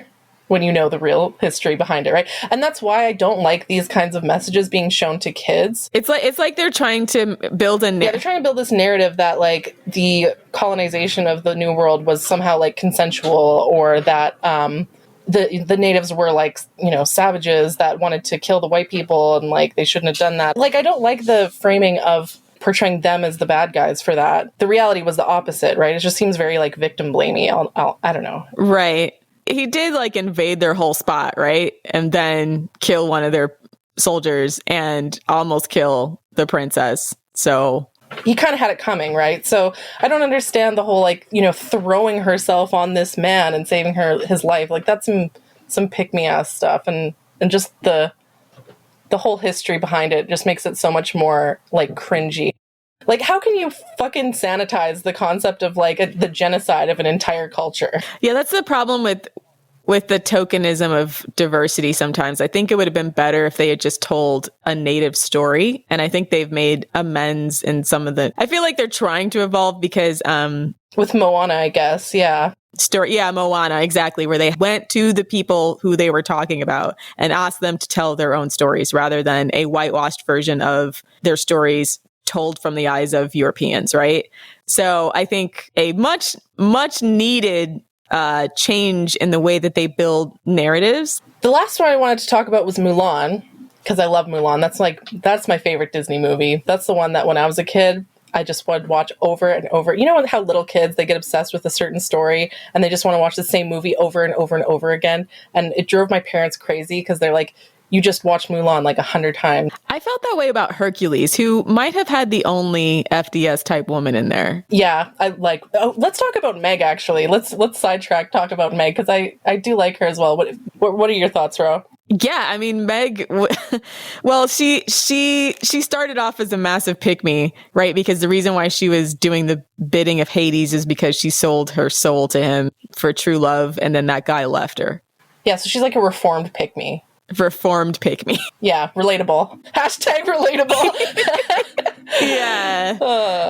when you know the real history behind it, right? And that's why I don't like these kinds of messages being shown to kids. It's like they're trying to build they're trying to build this narrative that like the colonization of the New World was somehow like consensual, or that the natives were like, you know, savages that wanted to kill the white people and like they shouldn't have done that. Like I don't like the framing of portraying them as the bad guys for that. The reality was the opposite, right? It just seems very like victim blamey. I don't know. Right. He did like invade their whole spot, right? And then kill one of their soldiers and almost kill the princess. So he kind of had it coming, right? So I don't understand the whole like, you know, throwing herself on this man and saving his life. Like that's some pick-me-ass stuff, and just the whole history behind it just makes it so much more like cringy. Like, how can you fucking sanitize the concept of like the genocide of an entire culture? Yeah, that's the problem with the tokenism of diversity sometimes. I think it would have been better if they had just told a native story. And I think they've made amends in some of I feel like they're trying to evolve because with Moana, I guess, yeah. Moana, exactly, where they went to the people who they were talking about and asked them to tell their own stories rather than a whitewashed version of their stories told from the eyes of Europeans, right? So I think a much needed change in the way that they build narratives. The last one I wanted to talk about was Mulan, because I love Mulan. That's my favorite Disney movie. That's the one that when I was a kid, I just would watch over and over. You know how little kids, they get obsessed with a certain story and they just want to watch the same movie over and over and over again. And it drove my parents crazy because they're like, you just watched Mulan like 100 times. I felt that way about Hercules, who might have had the only FDS type woman in there. Yeah, let's talk about Meg, actually. Let's sidetrack, talk about Meg, because I do like her as well. What are your thoughts, Reaux? Yeah, I mean, Meg, well, she started off as a massive pick-me, right? Because the reason why she was doing the bidding of Hades is because she sold her soul to him for true love, and then that guy left her. Yeah, so she's like a reformed pick-me. Reformed pick-me. Yeah, relatable. Hashtag relatable. Yeah.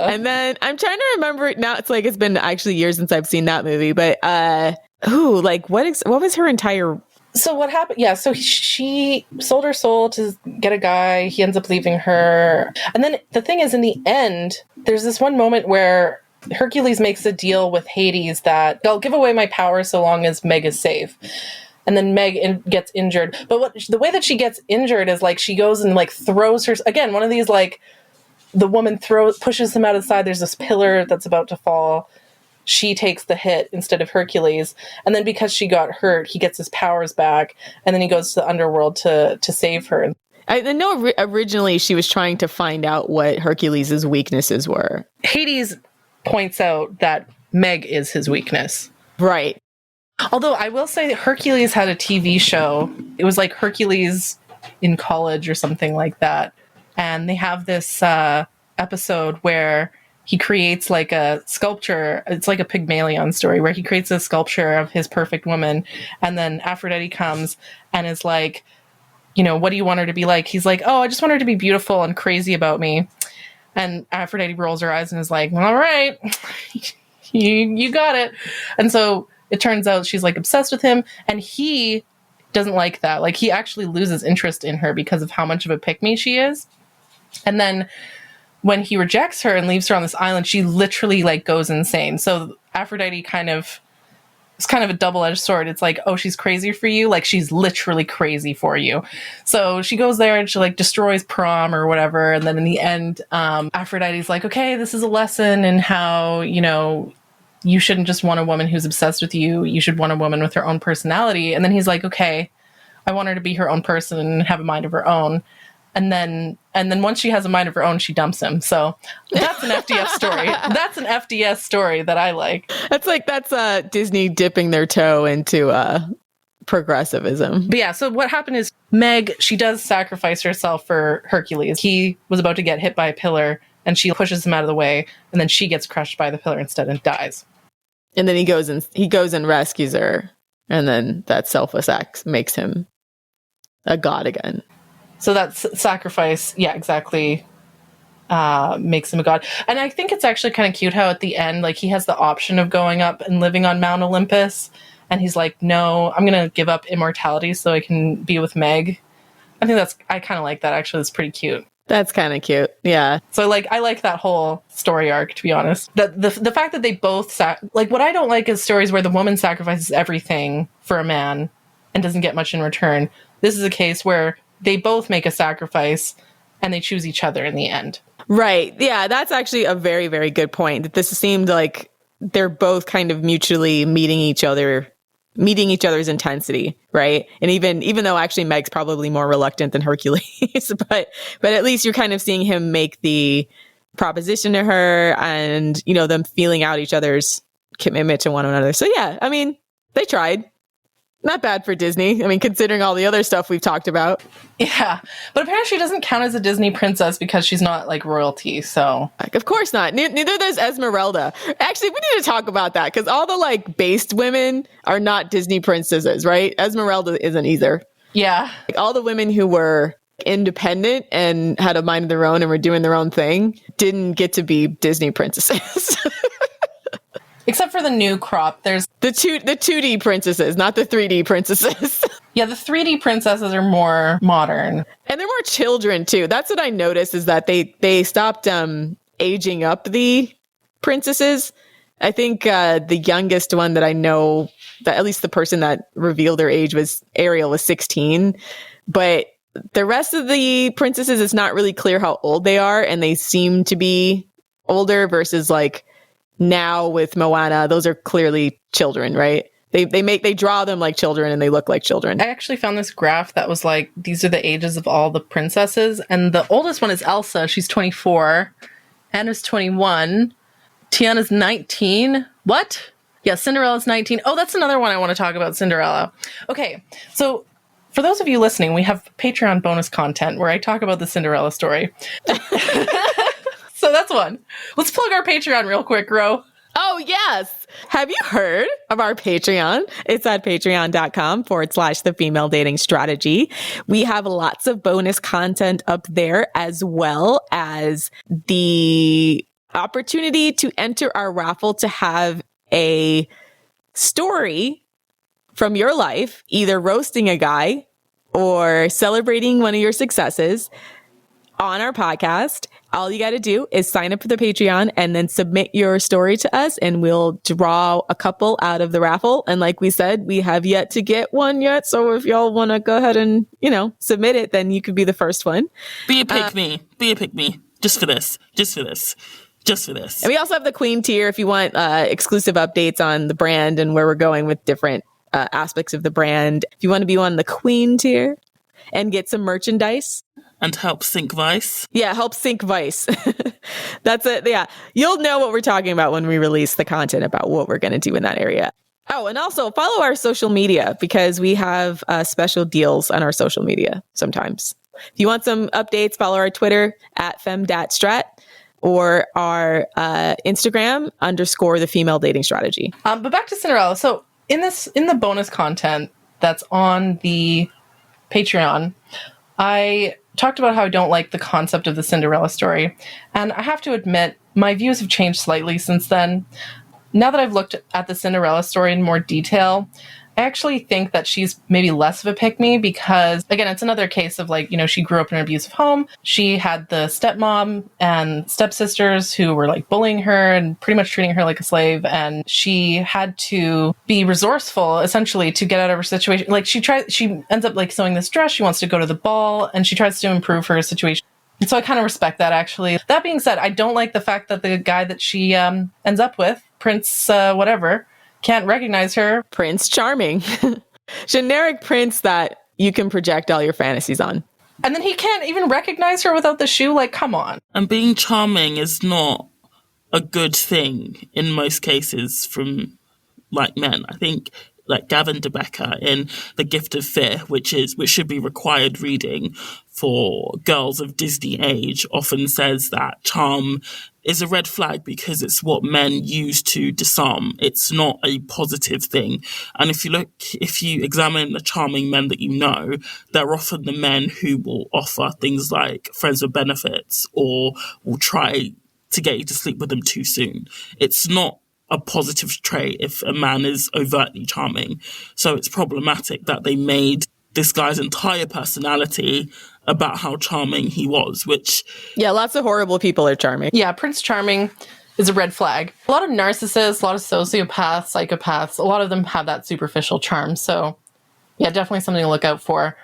And then I'm trying to remember now. It's been actually years since I've seen that movie, but what was her entire... So what happened? Yeah, so she sold her soul to get a guy. He ends up leaving her. And then the thing is, in the end, there's this one moment where Hercules makes a deal with Hades that they'll give away my power so long as Meg is safe. And then Meg gets injured. But the way that she gets injured is like she goes and like throws her... Again, one of these like the woman pushes him out of the side. There's this pillar that's about to fall. She takes the hit instead of Hercules. And then because she got hurt, he gets his powers back. And then he goes to the underworld to save her. I know originally she was trying to find out what Hercules' weaknesses were. Hades points out that Meg is his weakness. Right. Although I will say that Hercules had a TV show. It was like Hercules in college or something like that. and they have this episode where he creates like a sculpture. It's like a Pygmalion story where he creates a sculpture of his perfect woman. And then Aphrodite comes and is like, you know, what do you want her to be like? He's like, oh, I just want her to be beautiful and crazy about me. And Aphrodite rolls her eyes and is like, all right, you got it. And so it turns out she's like obsessed with him, and he doesn't like that. Like, he actually loses interest in her because of how much of a pick-me she is. And then when he rejects her and leaves her on this island, she literally like goes insane. So Aphrodite it's kind of a double-edged sword. It's like, oh, she's crazy for you. Like, she's literally crazy for you. So she goes there and she like destroys prom or whatever. And then in the end, Aphrodite's like, okay, this is a lesson in how, you know, you shouldn't just want a woman who's obsessed with you. You should want a woman with her own personality. And then he's like, okay, I want her to be her own person and have a mind of her own. And then once she has a mind of her own, she dumps him. So that's an FDS story. That's an FDS story that I like. That's Disney dipping their toe into progressivism. But yeah, so what happened is Meg, she does sacrifice herself for Hercules. He was about to get hit by a pillar, and she pushes him out of the way, and then she gets crushed by the pillar instead and dies. And then he goes and rescues her, and then that selfless act makes him a god again. So that sacrifice, yeah, exactly, makes him a god. And I think it's actually kind of cute how at the end, like, he has the option of going up and living on Mount Olympus, and he's like, no, I'm going to give up immortality so I can be with Meg. I kind of like that, actually. It's pretty cute. That's kind of cute, yeah. So, like, I like that whole story arc, to be honest. The fact that they both, what I don't like is stories where the woman sacrifices everything for a man and doesn't get much in return. This is a case where they both make a sacrifice and they choose each other in the end. Right. Yeah, that's actually a very, very good point. That this seemed like they're both kind of mutually meeting each other's intensity, right? And even though actually Meg's probably more reluctant than Hercules, but at least you're kind of seeing him make the proposition to her and, you know, them feeling out each other's commitment to one another. So yeah, I mean, they tried. Not bad for Disney. I mean, considering all the other stuff we've talked about. Yeah. But apparently she doesn't count as a Disney princess because she's not like royalty. So like, of course not. Neither does Esmeralda. Actually, we need to talk about that because all the like based women are not Disney princesses, right? Esmeralda isn't either. Yeah. Like, all the women who were independent and had a mind of their own and were doing their own thing didn't get to be Disney princesses. Except for the new crop. There's the 2D princesses, not the 3D princesses. Yeah, the 3D princesses are more modern. And they're more children, too. That's what I noticed, is that they stopped aging up the princesses. I think the youngest one that I know, that at least the person that revealed their age was Ariel, was 16. But the rest of the princesses, it's not really clear how old they are. And they seem to be older versus like now with Moana, those are clearly children, right? They draw them like children and they look like children. I actually found this graph that was like, these are the ages of all the princesses. And the oldest one is Elsa. She's 24. Anna's 21. Tiana's 19. What? Yeah, Cinderella's 19. Oh, that's another one I want to talk about, Cinderella. Okay, so for those of you listening, we have Patreon bonus content where I talk about the Cinderella story. So that's one. Let's plug our Patreon real quick, Reaux. Oh, yes. Have you heard of our Patreon? It's at patreon.com/the female dating strategy. We have lots of bonus content up there, as well as the opportunity to enter our raffle to have a story from your life, either roasting a guy or celebrating one of your successes on our podcast. All you got to do is sign up for the Patreon and then submit your story to us, and we'll draw a couple out of the raffle. And like we said, we have yet to get one yet. So if y'all want to go ahead and, submit it, then you could be the first one. Be a pick me. Be a pick me. Just for this. Just for this. Just for this. And we also have the Queen tier if you want exclusive updates on the brand and where we're going with different aspects of the brand. If you want to be on the Queen tier and get some merchandise. And help sink Vice. Yeah, help sink Vice. That's it. Yeah, you'll know what we're talking about when we release the content about what we're going to do in that area. Oh, and also follow our social media because we have special deals on our social media sometimes. If you want some updates, follow our Twitter at femdatstrat or our Instagram _ the female dating strategy. But back to Cinderella. So in the bonus content that's on the Patreon, I talked about how I don't like the concept of the Cinderella story. And I have to admit, my views have changed slightly since then. Now that I've looked at the Cinderella story in more detail, I actually think that she's maybe less of a pick-me because, again, it's another case of like, she grew up in an abusive home. She had the stepmom and stepsisters who were like bullying her and pretty much treating her like a slave. And she had to be resourceful essentially to get out of her situation. Like she ends up like sewing this dress. She wants to go to the ball and she tries to improve her situation. And so I kind of respect that, actually. That being said, I don't like the fact that the guy that she ends up with, Prince whatever, can't recognize her. Prince Charming. Generic prince that you can project all your fantasies on. And then he can't even recognize her without the shoe? Like, come on. And being charming is not a good thing in most cases from, like, men. I think, like Gavin DeBecker in The Gift of Fear, which should be required reading for girls of Disney age, often says that charm is a red flag because it's what men use to disarm. It's not a positive thing. And if you examine the charming men that you know, they're often the men who will offer things like friends with benefits or will try to get you to sleep with them too soon. It's not a positive trait if a man is overtly charming. So it's problematic that they made this guy's entire personality about how charming he was, which... Yeah, lots of horrible people are charming. Yeah, Prince Charming is a red flag. A lot of narcissists, a lot of sociopaths, psychopaths, a lot of them have that superficial charm. So yeah, definitely something to look out for.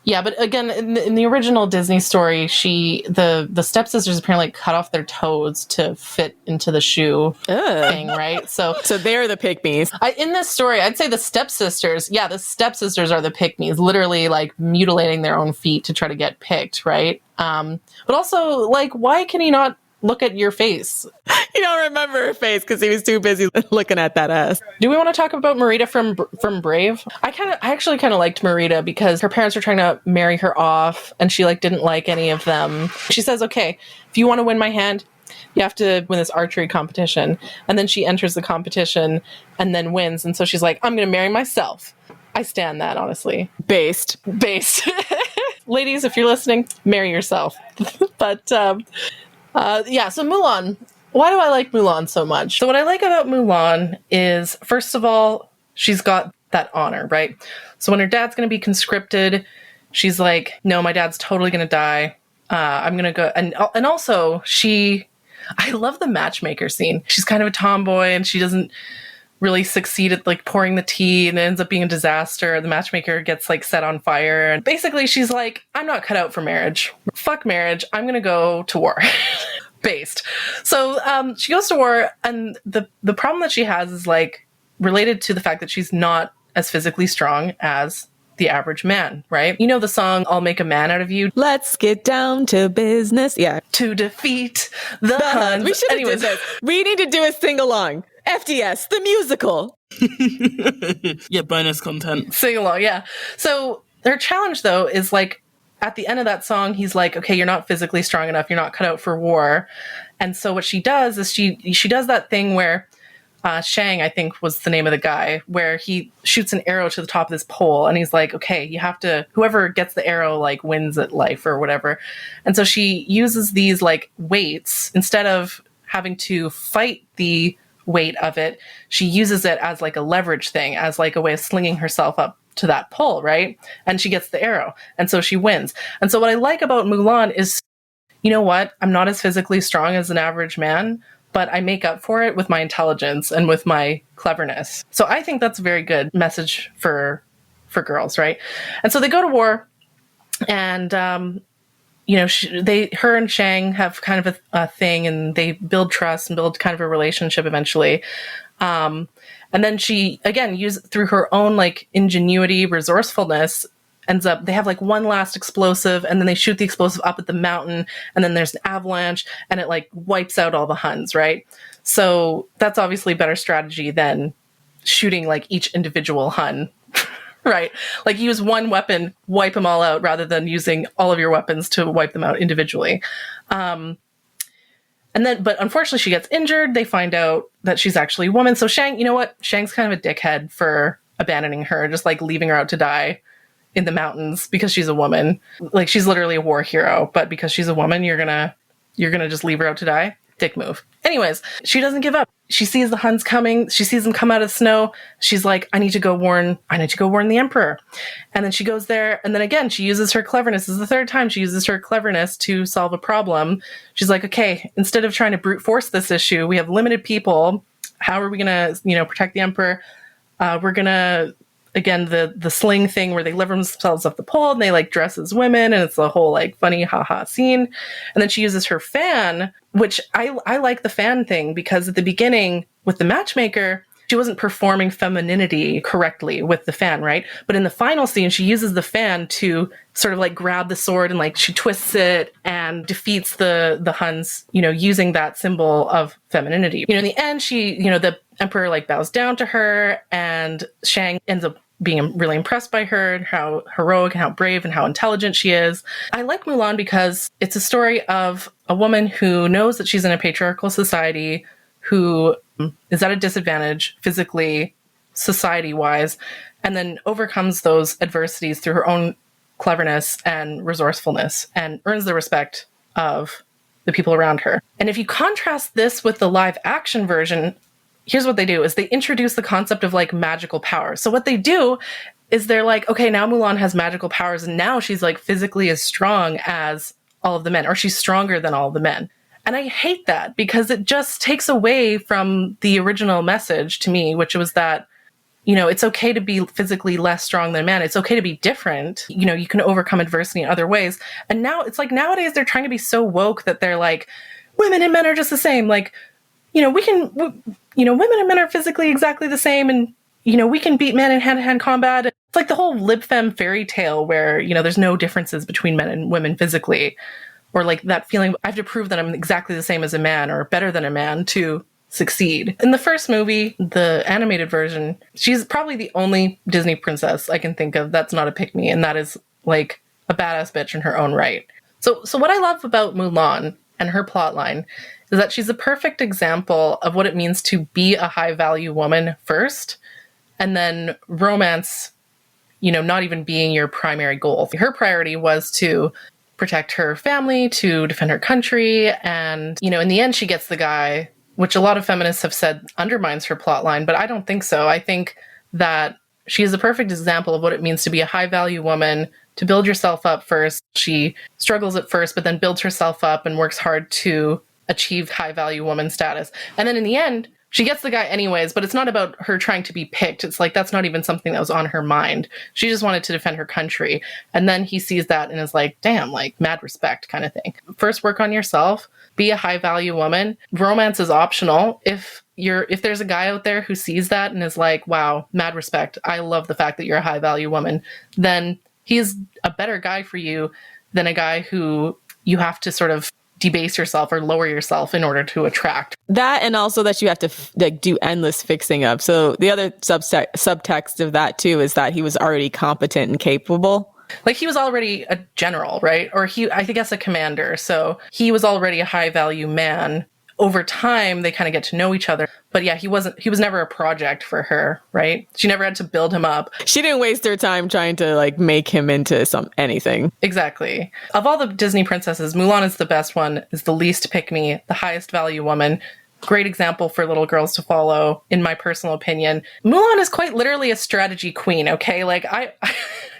Yeah, but again, in the original Disney story, the stepsisters apparently cut off their toes to fit into the shoe thing, right? So they're the pick-me's. In this story, I'd say the stepsisters are the pick-me's, literally like mutilating their own feet to try to get picked, right? But also, like, why can he not look at your face? You don't remember her face because he was too busy looking at that ass. Do we want to talk about Merida from Brave? I actually kind of liked Merida because her parents were trying to marry her off and she like didn't like any of them. She says, okay, if you want to win my hand, you have to win this archery competition. And then she enters the competition and then wins. And so she's like, I'm going to marry myself. I stand that, honestly. Based. Ladies, if you're listening, marry yourself. But yeah, so Mulan. Why do I like Mulan so much? So what I like about Mulan is, first of all, she's got that honor, right? So when her dad's going to be conscripted, she's like, no, my dad's totally going to die. I'm going to go. And also, I love the matchmaker scene. She's kind of a tomboy and she doesn't really succeed at like pouring the tea and it ends up being a disaster. The matchmaker gets like set on fire. And basically she's like, I'm not cut out for marriage. Fuck marriage. I'm going to go to war. Based. So she goes to war, and the problem that she has is like related to the fact that she's not as physically strong as the average man, right? You know the song "I'll Make a Man Out of You." Let's get down to business. Yeah, to defeat the Huns. We should have did this. We need to do a sing along. FDS the musical. Yeah, bonus content. Sing along. Yeah. So her challenge though is like, at the end of that song, he's like, okay, you're not physically strong enough. You're not cut out for war. And so what she does is she does that thing where Shang, I think was the name of the guy, where he shoots an arrow to the top of this pole. And he's like, okay, you have to, whoever gets the arrow, like wins at life or whatever. And so she uses these like weights instead of having to fight the weight of it. She uses it as like a leverage thing, as like a way of slinging herself up to that pole, right? And she gets the arrow. And so she wins. And so what I like about Mulan is, you know what? I'm not as physically strong as an average man, but I make up for it with my intelligence and with my cleverness. So I think that's a very good message for girls, right? And so they go to war and, you know, her and Shang have kind of a thing and they build trust and build kind of a relationship eventually. And then she, again, through her own like ingenuity, resourcefulness, they have like one last explosive and then they shoot the explosive up at the mountain and then there's an avalanche and it like wipes out all the Huns, right? So that's obviously a better strategy than shooting like each individual Hun, Right. Like use one weapon, wipe them all out rather than using all of your weapons to wipe them out individually. But unfortunately she gets injured. They find out that she's actually a woman. So Shang, you know what? Shang's kind of a dickhead for abandoning her, just like leaving her out to die in the mountains because she's a woman. Like she's literally a war hero, but because she's a woman, you're gonna just leave her out to die? Dick move. Anyways, she doesn't give up. She sees the Huns coming. She sees them come out of the snow. She's like, I need to go warn the emperor. And then she goes there. And then again, she uses her cleverness. This is the third time she uses her cleverness to solve a problem. She's like, okay, instead of trying to brute force this issue, we have limited people. How are we going to, protect the emperor? We're going to, again, the sling thing where they lift themselves up the pole and they like dress as women. And it's a whole like funny haha scene. And then she uses her fan, which I like the fan thing because at the beginning with the matchmaker, she wasn't performing femininity correctly with the fan, right? But in the final scene, she uses the fan to sort of like grab the sword and like she twists it and defeats the Huns, using that symbol of femininity. In the end, she, the emperor like bows down to her and Shang ends up being really impressed by her and how heroic and how brave and how intelligent she is. I like Mulan because it's a story of a woman who knows that she's in a patriarchal society, who is at a disadvantage physically, society-wise, and then overcomes those adversities through her own cleverness and resourcefulness and earns the respect of the people around her. And if you contrast this with the live action version, here's what they do is they introduce the concept of like magical powers. So what they do is they're like, okay, now Mulan has magical powers and now she's like physically as strong as all of the men, or she's stronger than all of the men. And I hate that because it just takes away from the original message to me, which was that, it's okay to be physically less strong than a man. It's okay to be different. You can overcome adversity in other ways. And now it's like nowadays they're trying to be so woke that they're like, women and men are just the same. Like, women and men are physically exactly the same. And, we can beat men in hand-to-hand combat. It's like the whole lib femme fairy tale where, there's no differences between men and women physically. Or like that feeling, I have to prove that I'm exactly the same as a man or better than a man to succeed. In the first movie, the animated version, she's probably the only Disney princess I can think of that's not a pick-me, and that is like a badass bitch in her own right. So what I love about Mulan and her plotline is that she's a perfect example of what it means to be a high-value woman first, and then romance, not even being your primary goal. Her priority was to protect her family, to defend her country, and, in the end, she gets the guy, which a lot of feminists have said undermines her plotline, but I don't think so. I think that she is a perfect example of what it means to be a high-value woman, to build yourself up first. She struggles at first, but then builds herself up and works hard to achieve high-value woman status. And then in the end, she gets the guy anyways, but it's not about her trying to be picked. It's like, that's not even something that was on her mind. She just wanted to defend her country. And then he sees that and is like, damn, like mad respect kind of thing. First, work on yourself, be a high value woman. Romance is optional. If there's a guy out there who sees that and is like, wow, mad respect, I love the fact that you're a high value woman, then he's a better guy for you than a guy who you have to sort of debase yourself or lower yourself in order to attract. That, and also that you have to do endless fixing of. So the other subtext of that too is that he was already competent and capable. Like he was already a general, right? Or I guess a commander. So he was already a high value man. Over time, they kind of get to know each other. But yeah, he was never a project for her, right? She never had to build him up. She didn't waste her time trying to like make him into anything. Exactly. Of all the Disney princesses, Mulan is the best one, is the least pick-me, the highest value woman. Great example for little girls to follow, in my personal opinion. Mulan is quite literally a strategy queen, okay? Like,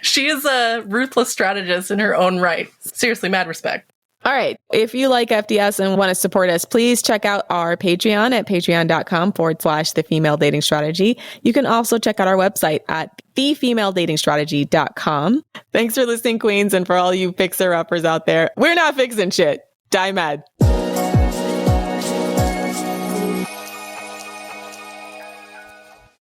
she is a ruthless strategist in her own right. Seriously, mad respect. All right. If you like FDS and want to support us, please check out our Patreon at patreon.com/The Female Dating Strategy. You can also check out our website at thefemaledatingsstrategy.com. Thanks for listening, queens, and for all you fixer-uppers out there. We're not fixing shit. Die mad.